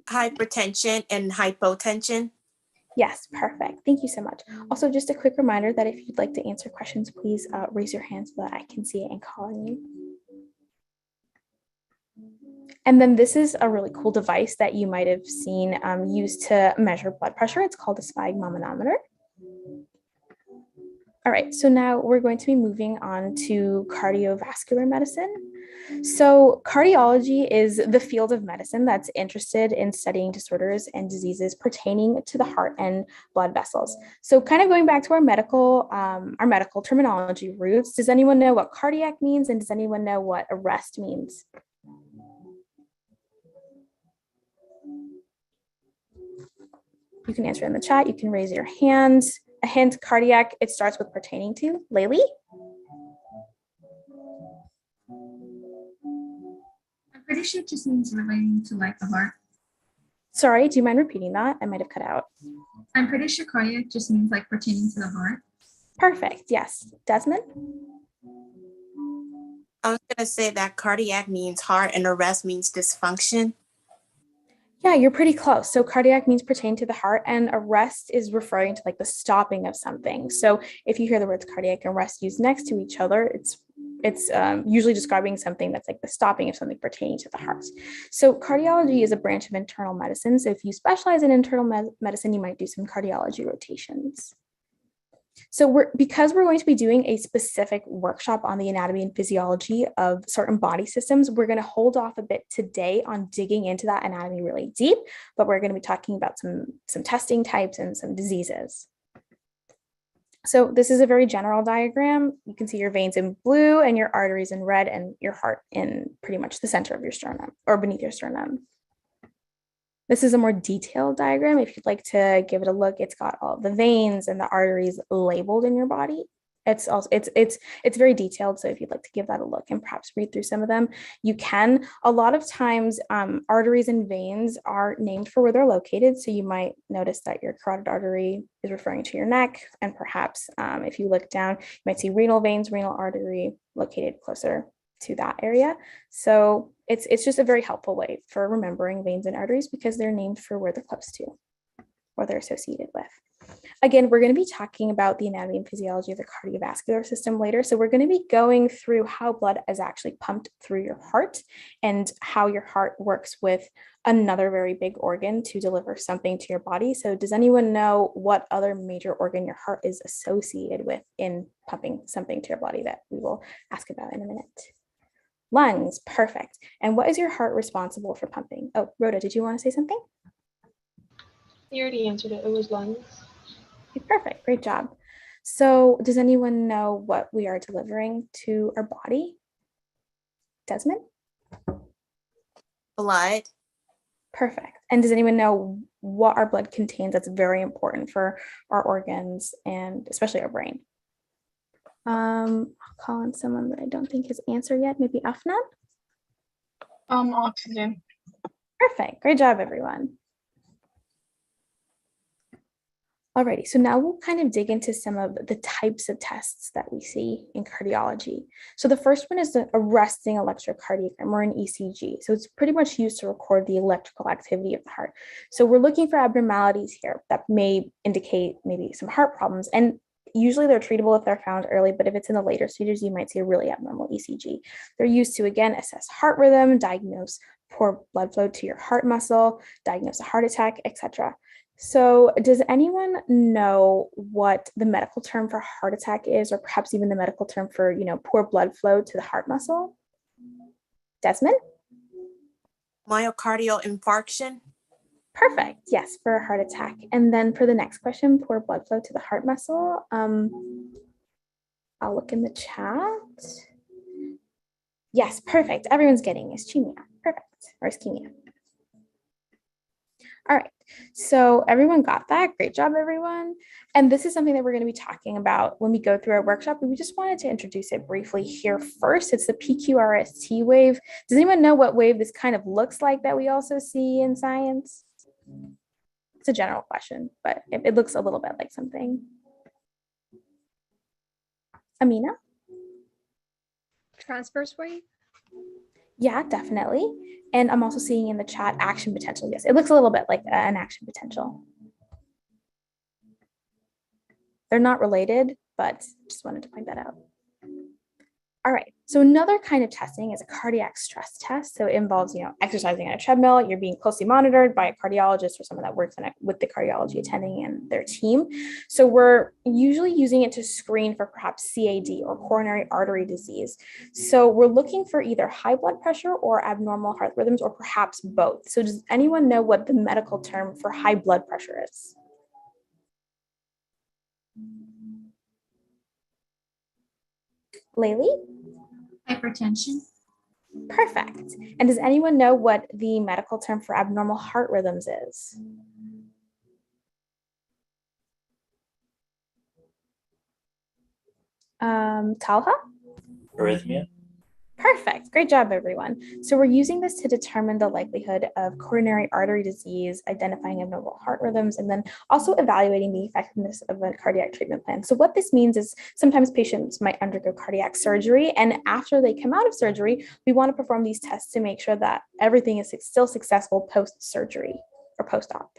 Hypertension and hypotension.
Yes, perfect. Thank you so much. Also, just a quick reminder that if you'd like to answer questions, please raise your hand so that I can see it and call on you. And then this is a really cool device that you might have seen used to measure blood pressure. It's called a sphygmomanometer. All right, so now we're going to be moving on to cardiovascular medicine. So cardiology is the field of medicine that's interested in studying disorders and diseases pertaining to the heart and blood vessels. So kind of going back to our medical terminology roots, does anyone know what cardiac means, and does anyone know what arrest means? You can answer in the chat. You can raise your hands. A hint, cardiac, it starts with pertaining to. Laylee?
I'm pretty sure it just means relating to like the heart.
Sorry, do you mind repeating that? I might have cut out.
I'm pretty sure cardiac just means like pertaining to the heart.
Perfect, yes. Desmond?
I was gonna say that cardiac means heart and arrest means dysfunction.
Yeah, you're pretty close. So cardiac means pertain to the heart, and arrest is referring to like the stopping of something. So if you hear the words cardiac and arrest used next to each other, it's usually describing something that's like the stopping of something pertaining to the heart. So cardiology is a branch of internal medicine. So if you specialize in internal medicine, you might do some cardiology rotations. So because we're going to be doing a specific workshop on the anatomy and physiology of certain body systems, we're going to hold off a bit today on digging into that anatomy really deep, but we're going to be talking about some testing types and some diseases. So this is a very general diagram. You can see your veins in blue and your arteries in red and your heart in pretty much the center of your sternum or beneath your sternum. This is a more detailed diagram. If you'd like to give it a look, it's got all the veins and the arteries labeled in your body. It's also it's very detailed. So if you'd like to give that a look and perhaps read through some of them, you can. A lot of times, arteries and veins are named for where they're located. So you might notice that your carotid artery is referring to your neck, and perhaps if you look down, you might see renal veins, renal artery located closer to that area. So it's just a very helpful way for remembering veins and arteries because they're named for where they're close to or they're associated with. Again, we're going to be talking about the anatomy and physiology of the cardiovascular system later. So we're going to be going through how blood is actually pumped through your heart and how your heart works with another very big organ to deliver something to your body. So does anyone know what other major organ your heart is associated with in pumping something to your body that we will ask about in a minute? Lungs, perfect. And what is your heart responsible for pumping? Oh, Rhoda, did you want to say something?
You already answered it. It was lungs.
Okay, perfect. Great job. So does anyone know what we are delivering to our body? Desmond?
Blood.
Perfect. And does anyone know what our blood contains that's very important for our organs and especially our brain? I'll call on someone that I don't think has answered yet. Maybe Afnan?
Oxygen.
Perfect. Great job, everyone. Alrighty, so now we'll kind of dig into some of the types of tests that we see in cardiology. So the first one is a resting electrocardiogram or an ECG. So it's pretty much used to record the electrical activity of the heart. So we're looking for abnormalities here that may indicate maybe some heart problems. And usually they're treatable if they're found early, but if it's in the later stages, you might see a really abnormal ECG. They're used to, again, assess heart rhythm, diagnose poor blood flow to your heart muscle, diagnose a heart attack, etc. So does anyone know what the medical term for heart attack is, or perhaps even the medical term for, poor blood flow to the heart muscle? Desmond?
Myocardial infarction.
Perfect. Yes, for a heart attack. And then for the next question, poor blood flow to the heart muscle. I'll look in the chat. Yes, perfect. Everyone's getting ischemia. Perfect. Or ischemia. All right, so everyone got that. Great job, everyone. And this is something that we're going to be talking about when we go through our workshop. We just wanted to introduce it briefly here first. It's the PQRST wave. Does anyone know what wave this kind of looks like that we also see in science? It's a general question, but it looks a little bit like something. Amina?
Transverse wave?
Yeah, definitely. And I'm also seeing in the chat action potential. Yes, it looks a little bit like an action potential. They're not related, but just wanted to point that out. All right, so another kind of testing is a cardiac stress test. So it involves, exercising on a treadmill. You're being closely monitored by a cardiologist or someone that works with the cardiology attending and their team. So we're usually using it to screen for perhaps CAD or coronary artery disease. So we're looking for either high blood pressure or abnormal heart rhythms, or perhaps both. So does anyone know what the medical term for high blood pressure is? Laylee?
Hypertension.
Perfect. And does anyone know what the medical term for abnormal heart rhythms is? Talha?
Arrhythmia.
Perfect. Great job, everyone. So we're using this to determine the likelihood of coronary artery disease, identifying abnormal heart rhythms, and then also evaluating the effectiveness of a cardiac treatment plan. So what this means is sometimes patients might undergo cardiac surgery, and after they come out of surgery, we want to perform these tests to make sure that everything is still successful post-surgery or post-op.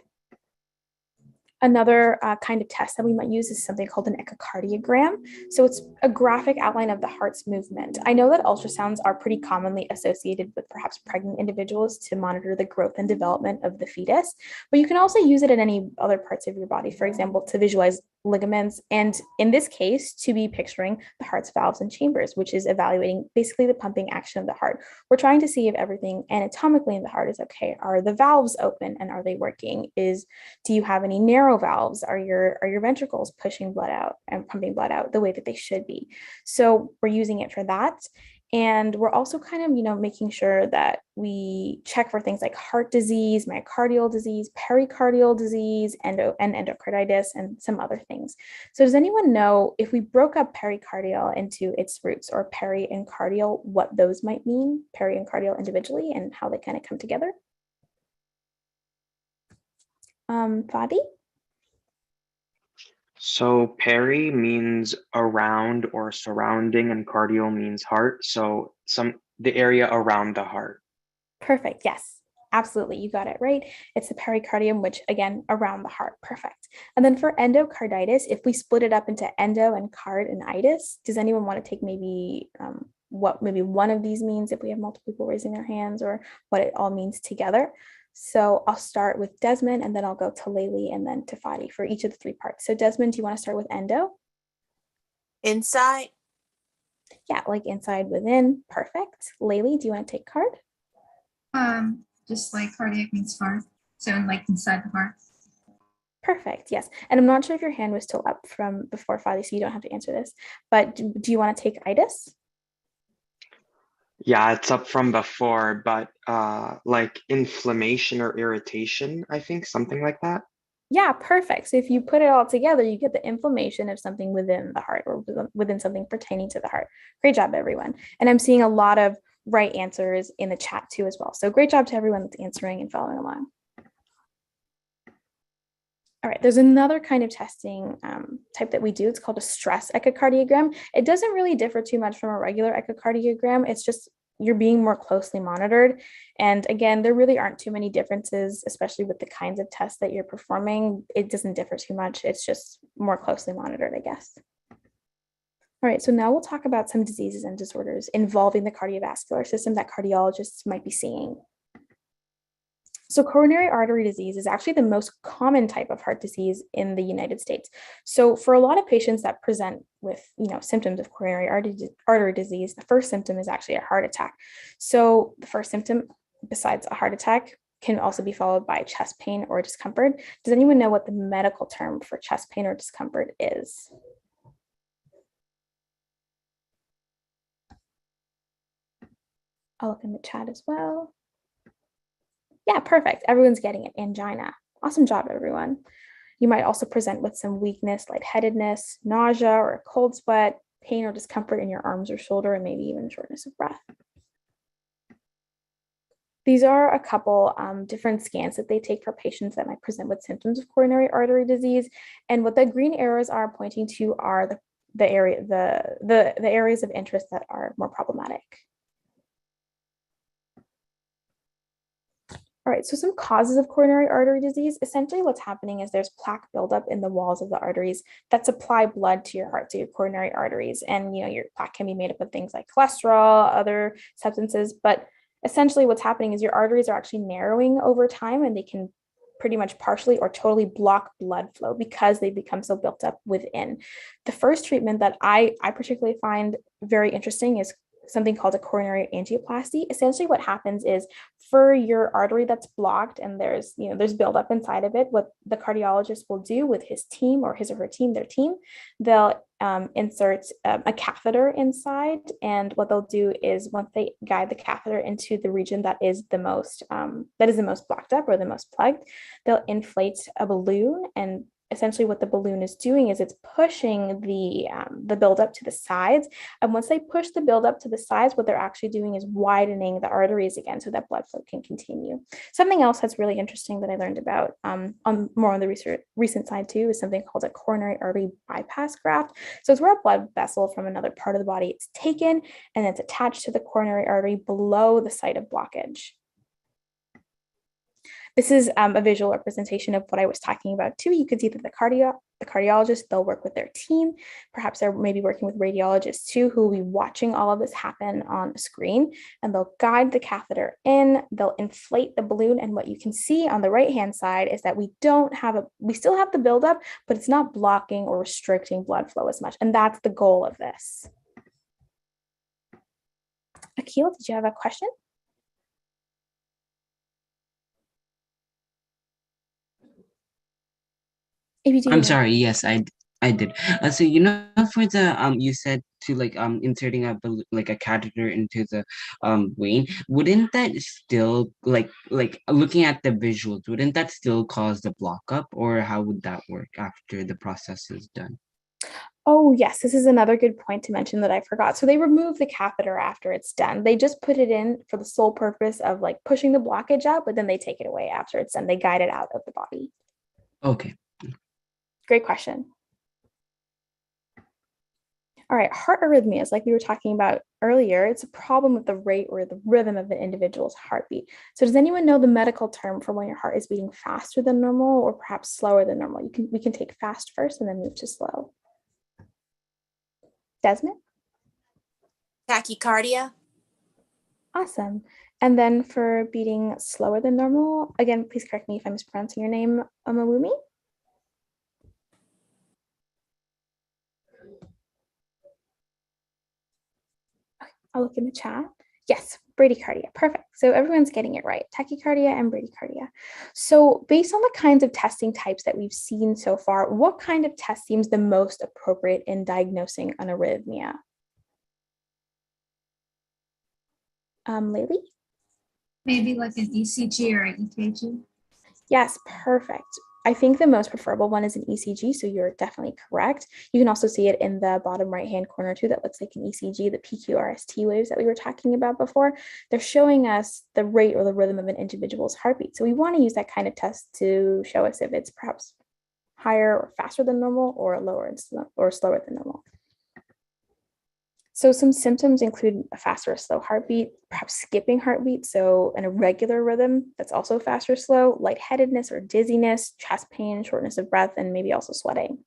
Another kind of test that we might use is something called an echocardiogram. So it's a graphic outline of the heart's movement. I know that ultrasounds are pretty commonly associated with perhaps pregnant individuals to monitor the growth and development of the fetus, but you can also use it in any other parts of your body, for example, to visualize ligaments, and in this case, to be picturing the heart's valves and chambers, which is evaluating basically the pumping action of the heart. We're trying to see if everything anatomically in the heart is okay. Are the valves open and are they working? Do you have any narrow valves? Are your ventricles pushing blood out and pumping blood out the way that they should be? So we're using it for that. And we're also kind of, making sure that we check for things like heart disease, myocardial disease, pericardial disease, and endocarditis, and some other things. So does anyone know, if we broke up pericardial into its roots, or peri and cardial, what those might mean, peri and cardial individually, and how they kind of come together? Fadi?
So peri means around or surrounding, and cardio means heart. So the area around the heart.
Perfect. Yes, absolutely. You got it right. It's the pericardium, which again, around the heart. Perfect. And then for endocarditis, if we split it up into endo and card and itis, does anyone want to take maybe what maybe one of these means, if we have multiple people raising their hands, or what it all means together? So I'll start with Desmond, and then I'll go to Laylee and then to Fadi for each of the three parts. So Desmond, do you want to start with endo?
Inside.
Yeah, like inside, within. Perfect. Laylee, do you want to take card?
Just like cardiac means heart. So like inside the heart.
Perfect. Yes. And I'm not sure if your hand was still up from before, Fadi, so you don't have to answer this. But do you want to take itis?
Yeah, it's up from before, but like inflammation or irritation, I think, something like that.
Yeah, perfect. So if you put it all together, you get the inflammation of something within the heart, or within something pertaining to the heart. Great job, everyone. And I'm seeing a lot of right answers in the chat too as well. So great job to everyone that's answering and following along. All right, there's another kind of testing type that we do. It's called a stress echocardiogram. It doesn't really differ too much from a regular echocardiogram. It's just you're being more closely monitored. And again, there really aren't too many differences, especially with the kinds of tests that you're performing. It doesn't differ too much. It's just more closely monitored, I guess. All right, so now we'll talk about some diseases and disorders involving the cardiovascular system that cardiologists might be seeing. So coronary artery disease is actually the most common type of heart disease in the United States. So for a lot of patients that present with, symptoms of coronary artery disease, the first symptom is actually a heart attack. So the first symptom, besides a heart attack, can also be followed by chest pain or discomfort. Does anyone know what the medical term for chest pain or discomfort is? I'll look in the chat as well. Yeah, perfect. Everyone's getting it. Angina. Awesome job, everyone. You might also present with some weakness, lightheadedness, nausea, or a cold sweat, pain or discomfort in your arms or shoulder, and maybe even shortness of breath. These are a couple different scans that they take for patients that might present with symptoms of coronary artery disease. And what the green arrows are pointing to are the areas of interest that are more problematic. All right, so some causes of coronary artery disease. Essentially, what's happening is there's plaque buildup in the walls of the arteries that supply blood to your heart, to your coronary arteries. And your plaque can be made up of things like cholesterol, other substances. But essentially, what's happening is your arteries are actually narrowing over time, and they can pretty much partially or totally block blood flow because they become so built up within. The first treatment that I particularly find very interesting is something called a coronary angioplasty. Essentially, what happens is for your artery that's blocked and there's buildup inside of it, what the cardiologist will do with his team or his or her team, they'll insert a catheter inside. And what they'll do is once they guide the catheter into the region that is the most blocked up or the most plugged, they'll inflate a balloon. And essentially what the balloon is doing is it's pushing the buildup to the sides. And once they push the buildup to the sides, what they're actually doing is widening the arteries again so that blood flow can continue. Something else that's really interesting that I learned about on the recent side too is something called a coronary artery bypass graft. So it's where a blood vessel from another part of the body is taken and it's attached to the coronary artery below the site of blockage. This is a visual representation of what I was talking about too. You can see that the cardiologist, they'll work with their team. Perhaps they're maybe working with radiologists too, who will be watching all of this happen on a screen, and they'll guide the catheter in, they'll inflate the balloon. And what you can see on the right-hand side is that we still have the buildup, but it's not blocking or restricting blood flow as much. And that's the goal of this. Akil, did you have a question?
I'm sorry. Yes, I did. So for the you said to inserting a catheter into the vein, wouldn't that still like looking at the visuals, wouldn't that still cause the block up, or how would that work after the process is done?
Oh, yes, this is another good point to mention that I forgot. So they remove the catheter after it's done. They just put it in for the sole purpose of pushing the blockage out, but then they take it away after it's done. They guide it out of the body.
Okay.
Great question. All right, heart arrhythmias, like we were talking about earlier, it's a problem with the rate or the rhythm of an individual's heartbeat. So does anyone know the medical term for when your heart is beating faster than normal or perhaps slower than normal? We can take fast first and then move to slow. Desmond?
Tachycardia.
Awesome. And then for beating slower than normal, again, please correct me if I'm mispronouncing your name, Omawumi? I'll look in the chat. Yes, bradycardia. Perfect. So everyone's getting it right. Tachycardia and bradycardia. So based on the kinds of testing types that we've seen so far, what kind of test seems the most appropriate in diagnosing an arrhythmia? Laylee?
Maybe like an ECG or an EKG.
Yes, perfect. I think the most preferable one is an ECG, so you're definitely correct. You can also see it in the bottom right-hand corner too. That looks like an ECG, the PQRST waves that we were talking about before. They're showing us the rate or the rhythm of an individual's heartbeat. So we want to use that kind of test to show us if it's perhaps higher or faster than normal or lower or slower than normal. So some symptoms include a faster or slow heartbeat, perhaps skipping heartbeat, so an irregular rhythm that's also fast or slow, lightheadedness or dizziness, chest pain, shortness of breath, and maybe also sweating.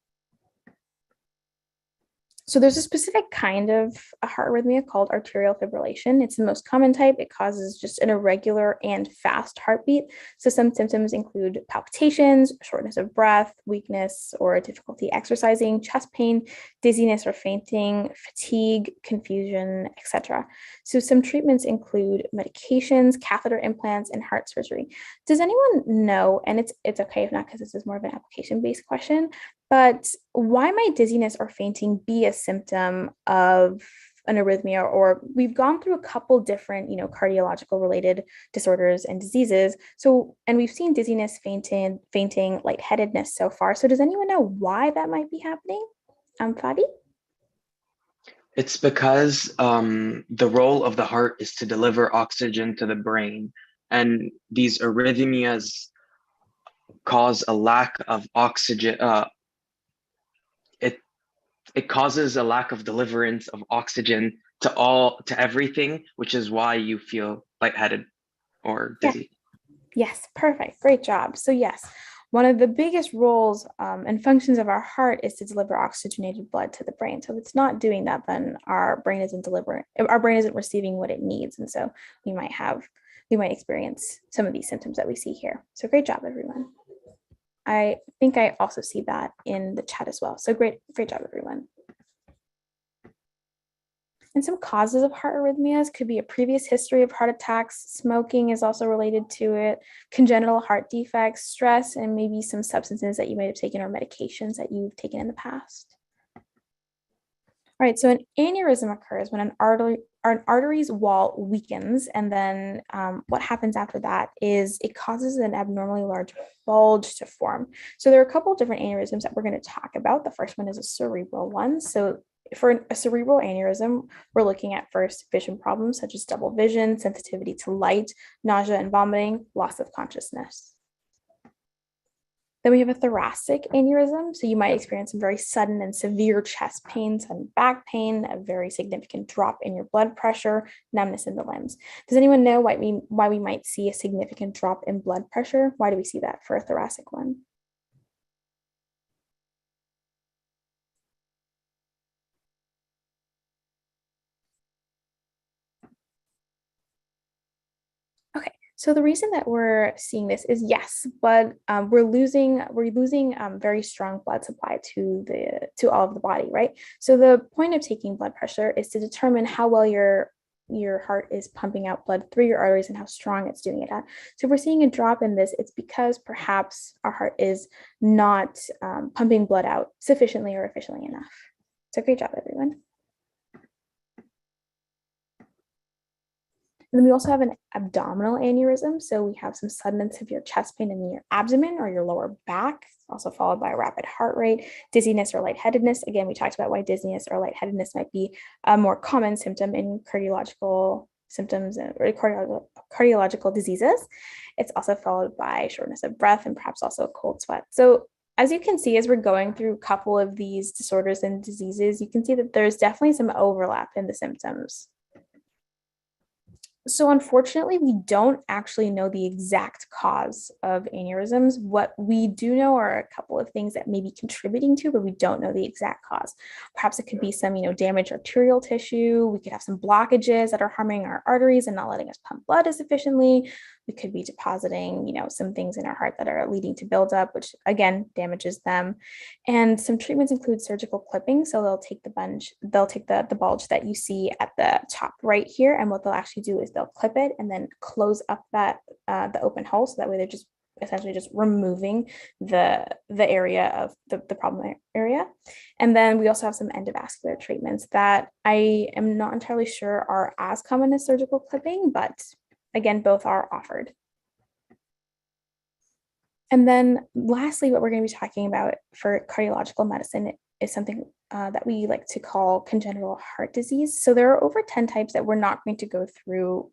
So there's a specific kind of a heart arrhythmia called arterial fibrillation. It's the most common type. It causes just an irregular and fast heartbeat. So some symptoms include palpitations, shortness of breath, weakness or difficulty exercising, chest pain, dizziness or fainting, fatigue, confusion, etc. So some treatments include medications, catheter implants, and heart surgery. Does anyone know, and it's okay if not because this is more of an application-based question, but why might dizziness or fainting be a symptom of an arrhythmia? Or we've gone through a couple different, cardiological related disorders and diseases. So, and we've seen dizziness, fainting, lightheadedness so far. So does anyone know why that might be happening? Fadi?
It's because the role of the heart is to deliver oxygen to the brain. And these arrhythmias cause a lack of oxygen. It causes a lack of deliverance of oxygen to everything, which is why you feel lightheaded or dizzy.
Yes, perfect. Great job. So yes, one of the biggest roles and functions of our heart is to deliver oxygenated blood to the brain. So if it's not doing that, then our brain isn't receiving what it needs. And so we might experience some of these symptoms that we see here. So great job, everyone. I think I also see that in the chat as well. So great job, everyone. And some causes of heart arrhythmias could be a previous history of heart attacks. Smoking is also related to it, congenital heart defects, stress, and maybe some substances that you might have taken or medications that you've taken in the past. All right, so an aneurysm occurs when an artery's wall weakens, and then what happens after that is it causes an abnormally large bulge to form. So there are a couple of different aneurysms that we're going to talk about. The first one is a cerebral one. So for a cerebral aneurysm, we're looking at first vision problems such as double vision, sensitivity to light, nausea and vomiting, loss of consciousness. Then we have a thoracic aneurysm. So you might experience some very sudden and severe chest pain, sudden back pain, a very significant drop in your blood pressure, numbness in the limbs. Does anyone know why we might see a significant drop in blood pressure? Why do we see that for a thoracic one? Okay, so the reason that we're seeing this is yes, but we're losing very strong blood supply to all of the body, right? So the point of taking blood pressure is to determine how well your heart is pumping out blood through your arteries and how strong it's doing it at. So if we're seeing a drop in this, it's because perhaps our heart is not pumping blood out sufficiently or efficiently enough. So great job, everyone. And then we also have an abdominal aneurysm. So we have some sudden and severe chest pain in your abdomen or your lower back, also followed by a rapid heart rate, dizziness or lightheadedness. Again, we talked about why dizziness or lightheadedness might be a more common symptom in cardiological symptoms or cardiological diseases. It's also followed by shortness of breath and perhaps also a cold sweat. So as you can see, as we're going through a couple of these disorders and diseases, you can see that there's definitely some overlap in the symptoms. So unfortunately, we don't actually know the exact cause of aneurysms. What we do know are a couple of things that may be contributing to, but we don't know the exact cause. Perhaps it could be some, damaged arterial tissue. We could have some blockages that are harming our arteries and not letting us pump blood as efficiently. We could be depositing, some things in our heart that are leading to buildup, which again damages them. And some treatments include surgical clipping. So they'll take the bulge that you see at the top right here, and what they'll actually do is they'll clip it and then close up that the open hole, so that way they're just essentially just removing the area of the problem area. And then we also have some endovascular treatments that I am not entirely sure are as common as surgical clipping, but again, both are offered. And then lastly, what we're going to be talking about for cardiological medicine is something that we like to call congenital heart disease. So there are over 10 types that we're not going to go through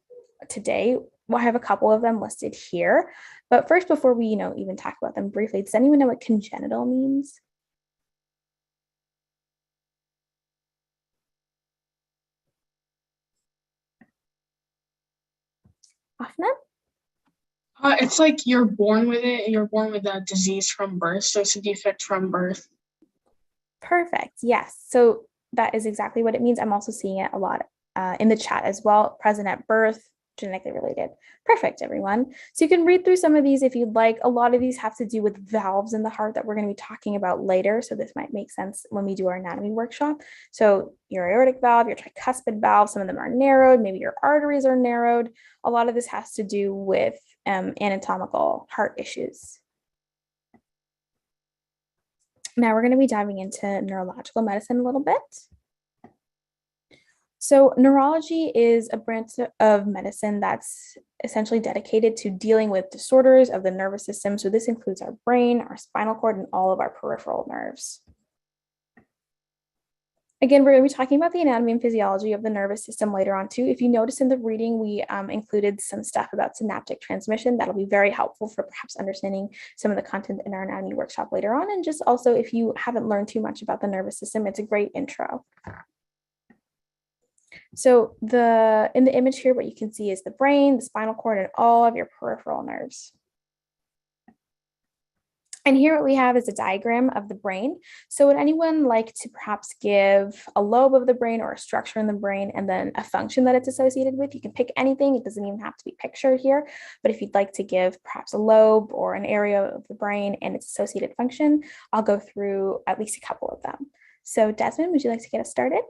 today. We'll have a couple of them listed here. But first, before we even talk about them briefly, does anyone know what congenital means? Afna?
It's like you're born with it, and you're born with that disease from birth, so it's a defect from birth.
Perfect. Yes. So that is exactly what it means. I'm also seeing it a lot in the chat as well. Present at birth, genetically related. Perfect, everyone. So you can read through some of these if you'd like. A lot of these have to do with valves in the heart that we're going to be talking about later. So this might make sense when we do our anatomy workshop. So your aortic valve, your tricuspid valve, some of them are narrowed. Maybe your arteries are narrowed. A lot of this has to do with anatomical heart issues. Now we're going to be diving into neurological medicine a little bit. So neurology is a branch of medicine that's essentially dedicated to dealing with disorders of the nervous system. So this includes our brain, our spinal cord, and all of our peripheral nerves. Again, we're going to be talking about the anatomy and physiology of the nervous system later on too. If you notice in the reading, we included some stuff about synaptic transmission. That'll be very helpful for perhaps understanding some of the content in our anatomy workshop later on. And just also, if you haven't learned too much about the nervous system, it's a great intro. So in the image here, what you can see is the brain, the spinal cord, and all of your peripheral nerves. And here what we have is a diagram of the brain. So would anyone like to perhaps give a lobe of the brain or a structure in the brain and then a function that it's associated with? You can pick anything. It doesn't even have to be pictured here. But if you'd like to give perhaps a lobe or an area of the brain and its associated function, I'll go through at least a couple of them. So Desmond, would you like to get us started?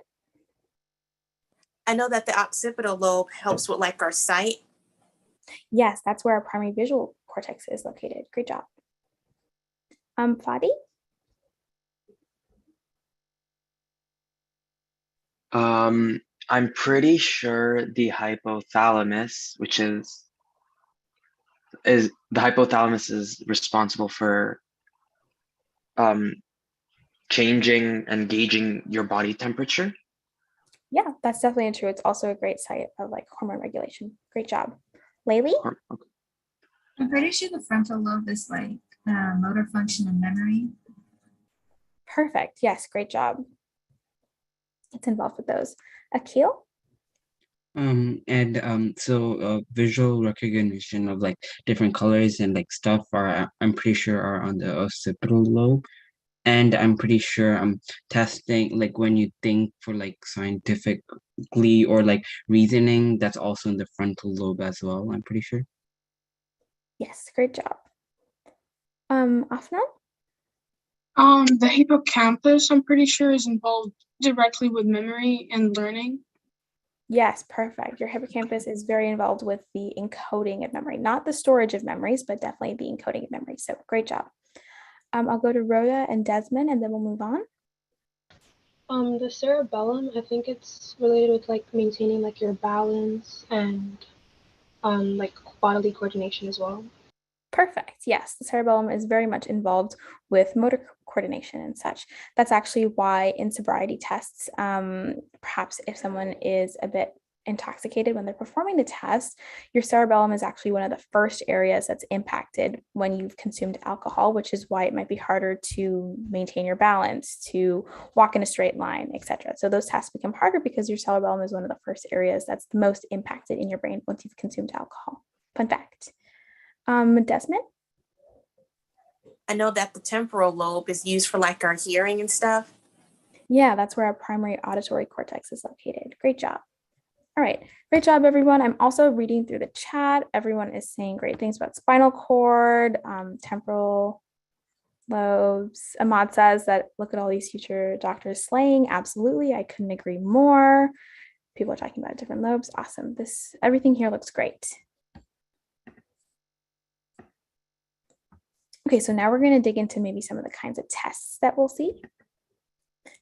I know that the occipital lobe helps with like our sight.
Yes, that's where our primary visual cortex is located. Great job. Fadi?
I'm pretty sure the hypothalamus, which is the hypothalamus is responsible for changing and gauging your body temperature.
Yeah, that's definitely true. It's also a great site of like hormone regulation. Great job. Laylee?
Okay.
I'm pretty sure the frontal lobe is like motor function and memory.
Perfect. Yes, great job. It's involved with those. Akil?
So visual recognition of like different colors and like stuff I'm pretty sure are on the occipital lobe. And I'm pretty sure testing, like when you think for like scientifically or like reasoning, that's also in the frontal lobe as well, I'm pretty sure.
Yes, great job. Afnan?
The hippocampus, I'm pretty sure, is involved directly with memory and learning.
Yes, perfect. Your hippocampus is very involved with the encoding of memory, not the storage of memories, but definitely the encoding of memory. So great job. I'll go to Rhoda and Desmond, and then we'll move on.
The cerebellum, I think it's related with like maintaining like your balance and like bodily coordination as well.
Perfect. Yes, the cerebellum is very much involved with motor coordination and such. That's actually why in sobriety tests, perhaps if someone is a bit intoxicated when they're performing the test, your cerebellum is actually one of the first areas that's impacted when you've consumed alcohol, which is why it might be harder to maintain your balance, to walk in a straight line, etc. So those tests become harder because your cerebellum is one of the first areas that's the most impacted in your brain once you've consumed alcohol. Fun fact. Desmond?
I know that the temporal lobe is used for like our hearing and stuff.
Yeah, that's where our primary auditory cortex is located. Great job. All right, great job, everyone. I'm also reading through the chat. Everyone is saying great things about spinal cord, temporal lobes. Ahmad says that look at all these future doctors slaying. Absolutely, I couldn't agree more. People are talking about different lobes. Awesome. Everything here looks great. Okay, so now we're going to dig into maybe some of the kinds of tests that we'll see.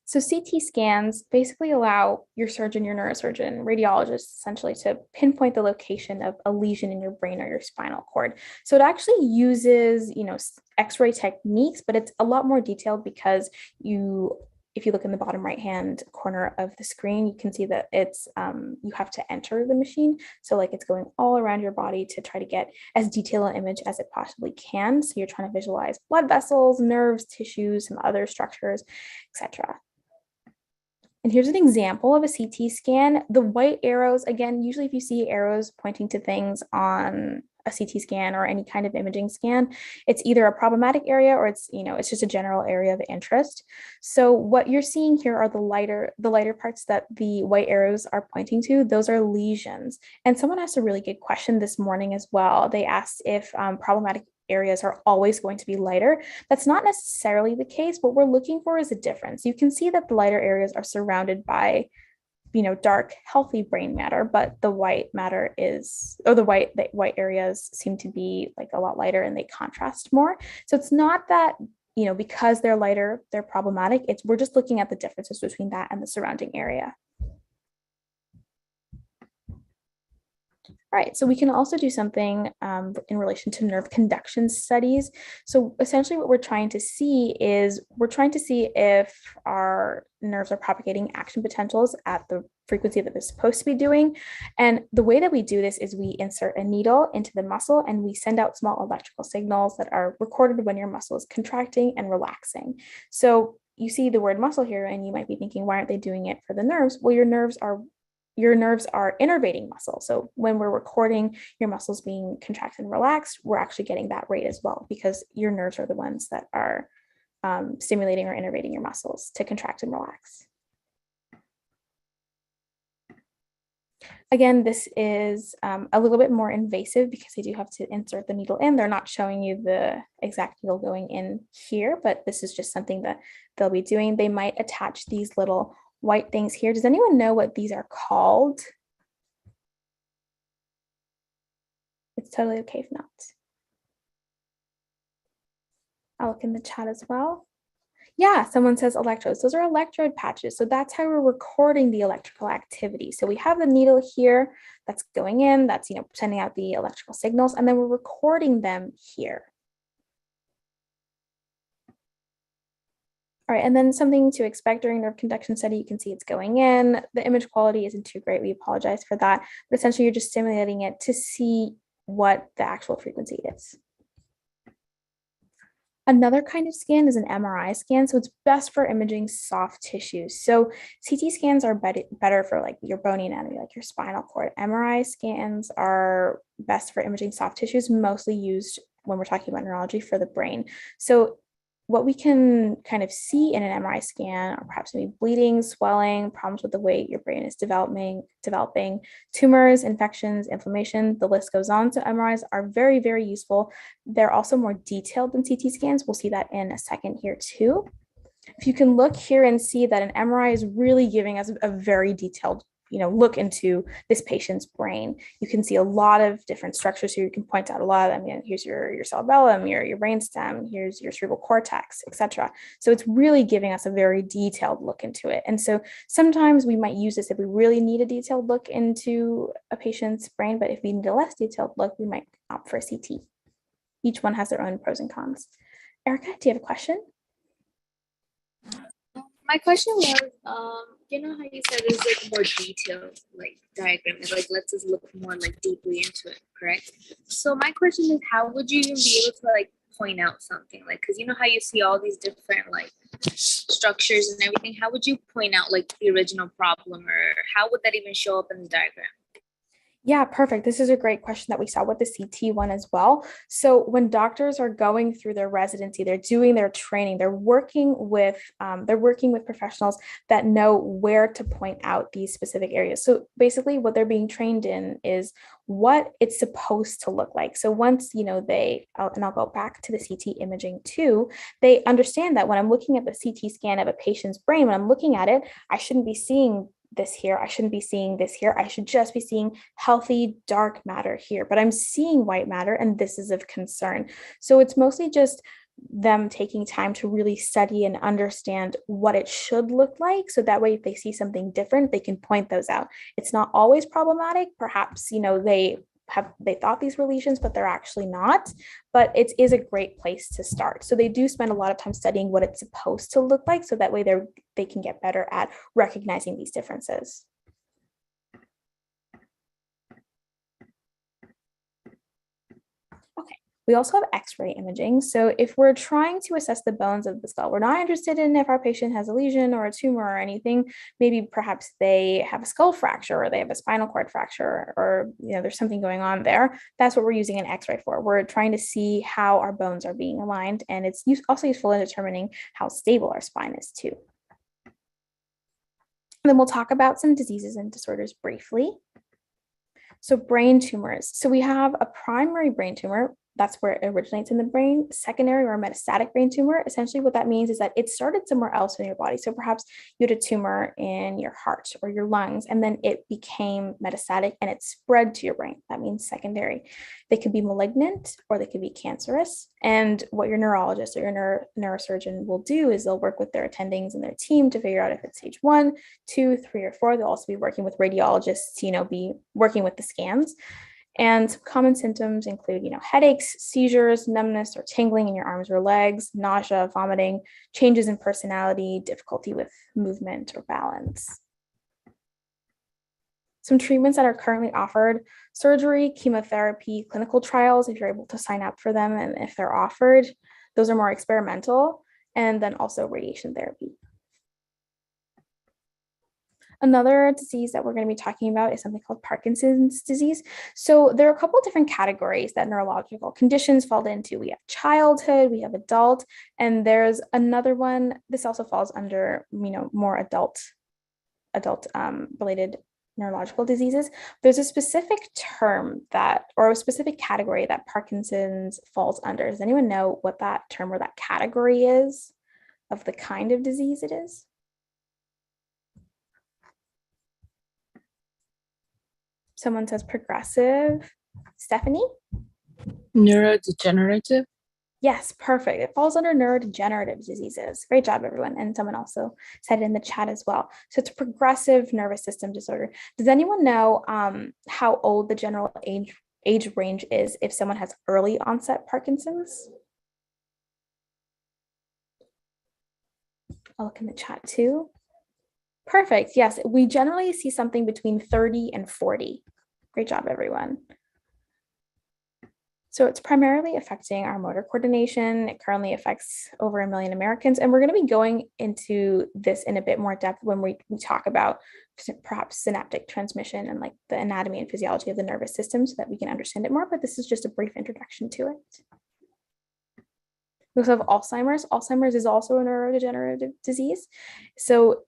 So CT scans basically allow your surgeon, your neurosurgeon, radiologist essentially to pinpoint the location of a lesion in your brain or your spinal cord. So it actually uses, X-ray techniques, but it's a lot more detailed because if you look in the bottom right-hand corner of the screen, you can see that it's you have to enter the machine. So like it's going all around your body to try to get as detailed an image as it possibly can. So you're trying to visualize blood vessels, nerves, tissues, some other structures, etc. And here's an example of a CT scan. The white arrows, again, usually if you see arrows pointing to things on a CT scan or any kind of imaging scan, it's either a problematic area or it's just a general area of interest. So what you're seeing here are the lighter parts that the white arrows are pointing to. Those are lesions. And someone asked a really good question this morning as well. They asked if problematic areas are always going to be lighter. That's not necessarily the case. What we're looking for is a difference. You can see that the lighter areas are surrounded by dark, healthy brain matter, but the white matter the white areas seem to be like a lot lighter and they contrast more. So it's not that, because they're lighter, they're problematic. We're just looking at the differences between that and the surrounding area. All right, so we can also do something in relation to nerve conduction studies. So essentially what we're trying to see if our nerves are propagating action potentials at the frequency that they're supposed to be doing. And the way that we do this is we insert a needle into the muscle and we send out small electrical signals that are recorded when your muscle is contracting and relaxing. So you see the word muscle here and you might be thinking, why aren't they doing it for the nerves? Well, your nerves are your nerves are innervating muscle. So when we're recording your muscles being contracted and relaxed, we're actually getting that rate as well, because your nerves are the ones that are stimulating or innervating your muscles to contract and relax. Again, this is a little bit more invasive because they do have to insert the needle in. They're not showing you the exact needle going in here, but this is just something that they'll be doing. They might attach these little white things here. Does anyone know what these are called? It's totally okay if not. I'll look in the chat as well. Yeah, someone says electrodes. Those are electrode patches. So that's how we're recording the electrical activity. So we have the needle here that's going in, that's, sending out the electrical signals, and then we're recording them here. All right, and then something to expect during nerve conduction study, you can see it's going in. The image quality isn't too great. We apologize for that. But essentially, you're just stimulating it to see what the actual frequency is. Another kind of scan is an MRI scan. So it's best for imaging soft tissues. So CT scans are better for like your bony anatomy, like your spinal cord. MRI scans are best for imaging soft tissues, mostly used when we're talking about neurology for the brain. So what we can kind of see in an MRI scan are perhaps maybe bleeding, swelling, problems with the way your brain is developing, tumors, infections, inflammation, the list goes on. So MRIs are very, very useful. They're also more detailed than CT scans. We'll see that in a second here too. If you can look here and see that an MRI is really giving us a very detailed look into this patient's brain. You can see a lot of different structures here. You can point out a lot of them. Here's your cerebellum, your brainstem, here's your cerebral cortex, etc. So it's really giving us a very detailed look into it. And so sometimes we might use this if we really need a detailed look into a patient's brain, but if we need a less detailed look, we might opt for a CT. Each one has their own pros and cons. Erica, do you have a question?
My question was, how you said there's like more detailed like diagram, it like lets us look more like deeply into it, correct? So my question is, how would you even be able to like point out something, like, because how you see all these different like structures and everything, how would you point out like the original problem, or how would that even show up in the diagram?
Yeah, perfect. This is a great question that we saw with the CT one as well. So when doctors are going through their residency, they're doing their training, they're working with professionals that know where to point out these specific areas. So basically what they're being trained in is what it's supposed to look like. So once, and I'll go back to the CT imaging too, they understand that when I'm looking at the CT scan of a patient's brain, when I'm looking at it, I shouldn't be seeing this here. I shouldn't be seeing this here. I should just be seeing healthy dark matter here, but I'm seeing white matter and this is of concern. So it's mostly just them taking time to really study and understand what it should look like. So that way, if they see something different, they can point those out. It's not always problematic. Perhaps, they thought these were lesions, but they're actually not. But it is a great place to start. So they do spend a lot of time studying what it's supposed to look like, so that way they can get better at recognizing these differences. We also have X-ray imaging. So if we're trying to assess the bones of the skull, we're not interested in if our patient has a lesion or a tumor or anything. Maybe perhaps they have a skull fracture or they have a spinal cord fracture, or there's something going on there. That's what we're using an X-ray for. We're trying to see how our bones are being aligned, and it's also useful in determining how stable our spine is too. And then we'll talk about some diseases and disorders briefly. So brain tumors. So we have a primary brain tumor. That's where it originates in the brain. Secondary or metastatic brain tumor, essentially what that means is that it started somewhere else in your body. So perhaps you had a tumor in your heart or your lungs, and then it became metastatic and it spread to your brain. That means secondary. They could be malignant or they could be cancerous. And what your neurologist or your neurosurgeon will do is they'll work with their attendings and their team to figure out if it's stage 1, 2, 3, or 4. They'll also be working with radiologists, be working with the scans. And common symptoms include, headaches, seizures, numbness or tingling in your arms or legs, nausea, vomiting, changes in personality, difficulty with movement or balance. Some treatments that are currently offered: surgery, chemotherapy, clinical trials, if you're able to sign up for them and if they're offered. Those are more experimental. And then also radiation therapy. Another disease that we're going to be talking about is something called Parkinson's disease. So there are a couple of different categories that neurological conditions fall into. We have childhood, we have adult, and there's another one. This also falls under, more adult related neurological diseases. There's a specific term or a specific category that Parkinson's falls under. Does anyone know what that term or that category is of the kind of disease it is? Someone says progressive. Stephanie?
Neurodegenerative.
Yes, perfect. It falls under neurodegenerative diseases. Great job, everyone. And someone also said it in the chat as well. So it's a progressive nervous system disorder. Does anyone know how old the general age range is if someone has early onset Parkinson's? I'll look in the chat too. Perfect. Yes, we generally see something between 30 and 40. Great job, everyone. So it's primarily affecting our motor coordination. It currently affects over 1 million Americans. And we're going to be going into this in a bit more depth when we talk about perhaps synaptic transmission and like the anatomy and physiology of the nervous system so that we can understand it more. But this is just a brief introduction to it. We also have Alzheimer's. Alzheimer's is also a neurodegenerative disease. So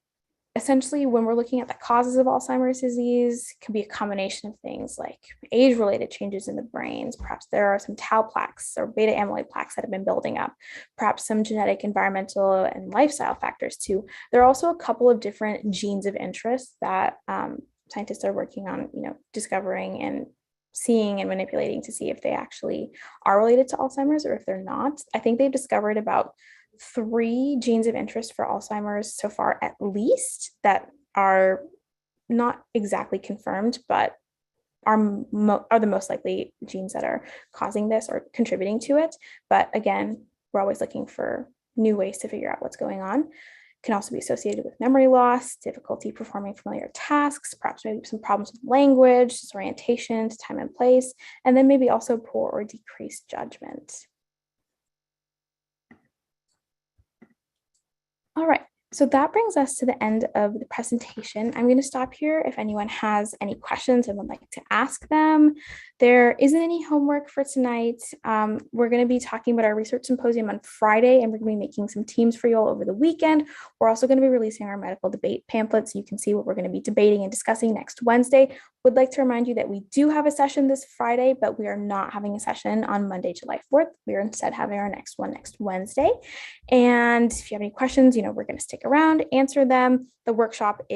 essentially, when we're looking at the causes of Alzheimer's disease, it can be a combination of things like age-related changes in the brains. Perhaps there are some tau plaques or beta amyloid plaques that have been building up. Perhaps some genetic, environmental, and lifestyle factors too. There are also a couple of different genes of interest that scientists are working on, discovering and seeing and manipulating to see if they actually are related to Alzheimer's or if they're not. I think they've discovered about 3 genes of interest for Alzheimer's so far, at least, that are not exactly confirmed, but are the most likely genes that are causing this or contributing to it. But again, we're always looking for new ways to figure out what's going on. It can also be associated with memory loss, difficulty performing familiar tasks, perhaps maybe some problems with language, disorientation, time and place, and then maybe also poor or decreased judgment. All right, so that brings us to the end of the presentation. I'm going to stop here if anyone has any questions and would like to ask them. There isn't any homework for tonight. We're going to be talking about our research symposium on Friday, and we're going to be making some teams for you all over the weekend. We're also going to be releasing our medical debate pamphlet so you can see what we're going to be debating and discussing next Wednesday. Would like to remind you that we do have a session this Friday, but we are not having a session on Monday, July 4th. We are instead having our next one next Wednesday. And if you have any questions, we're going to stick around, answer them. The workshop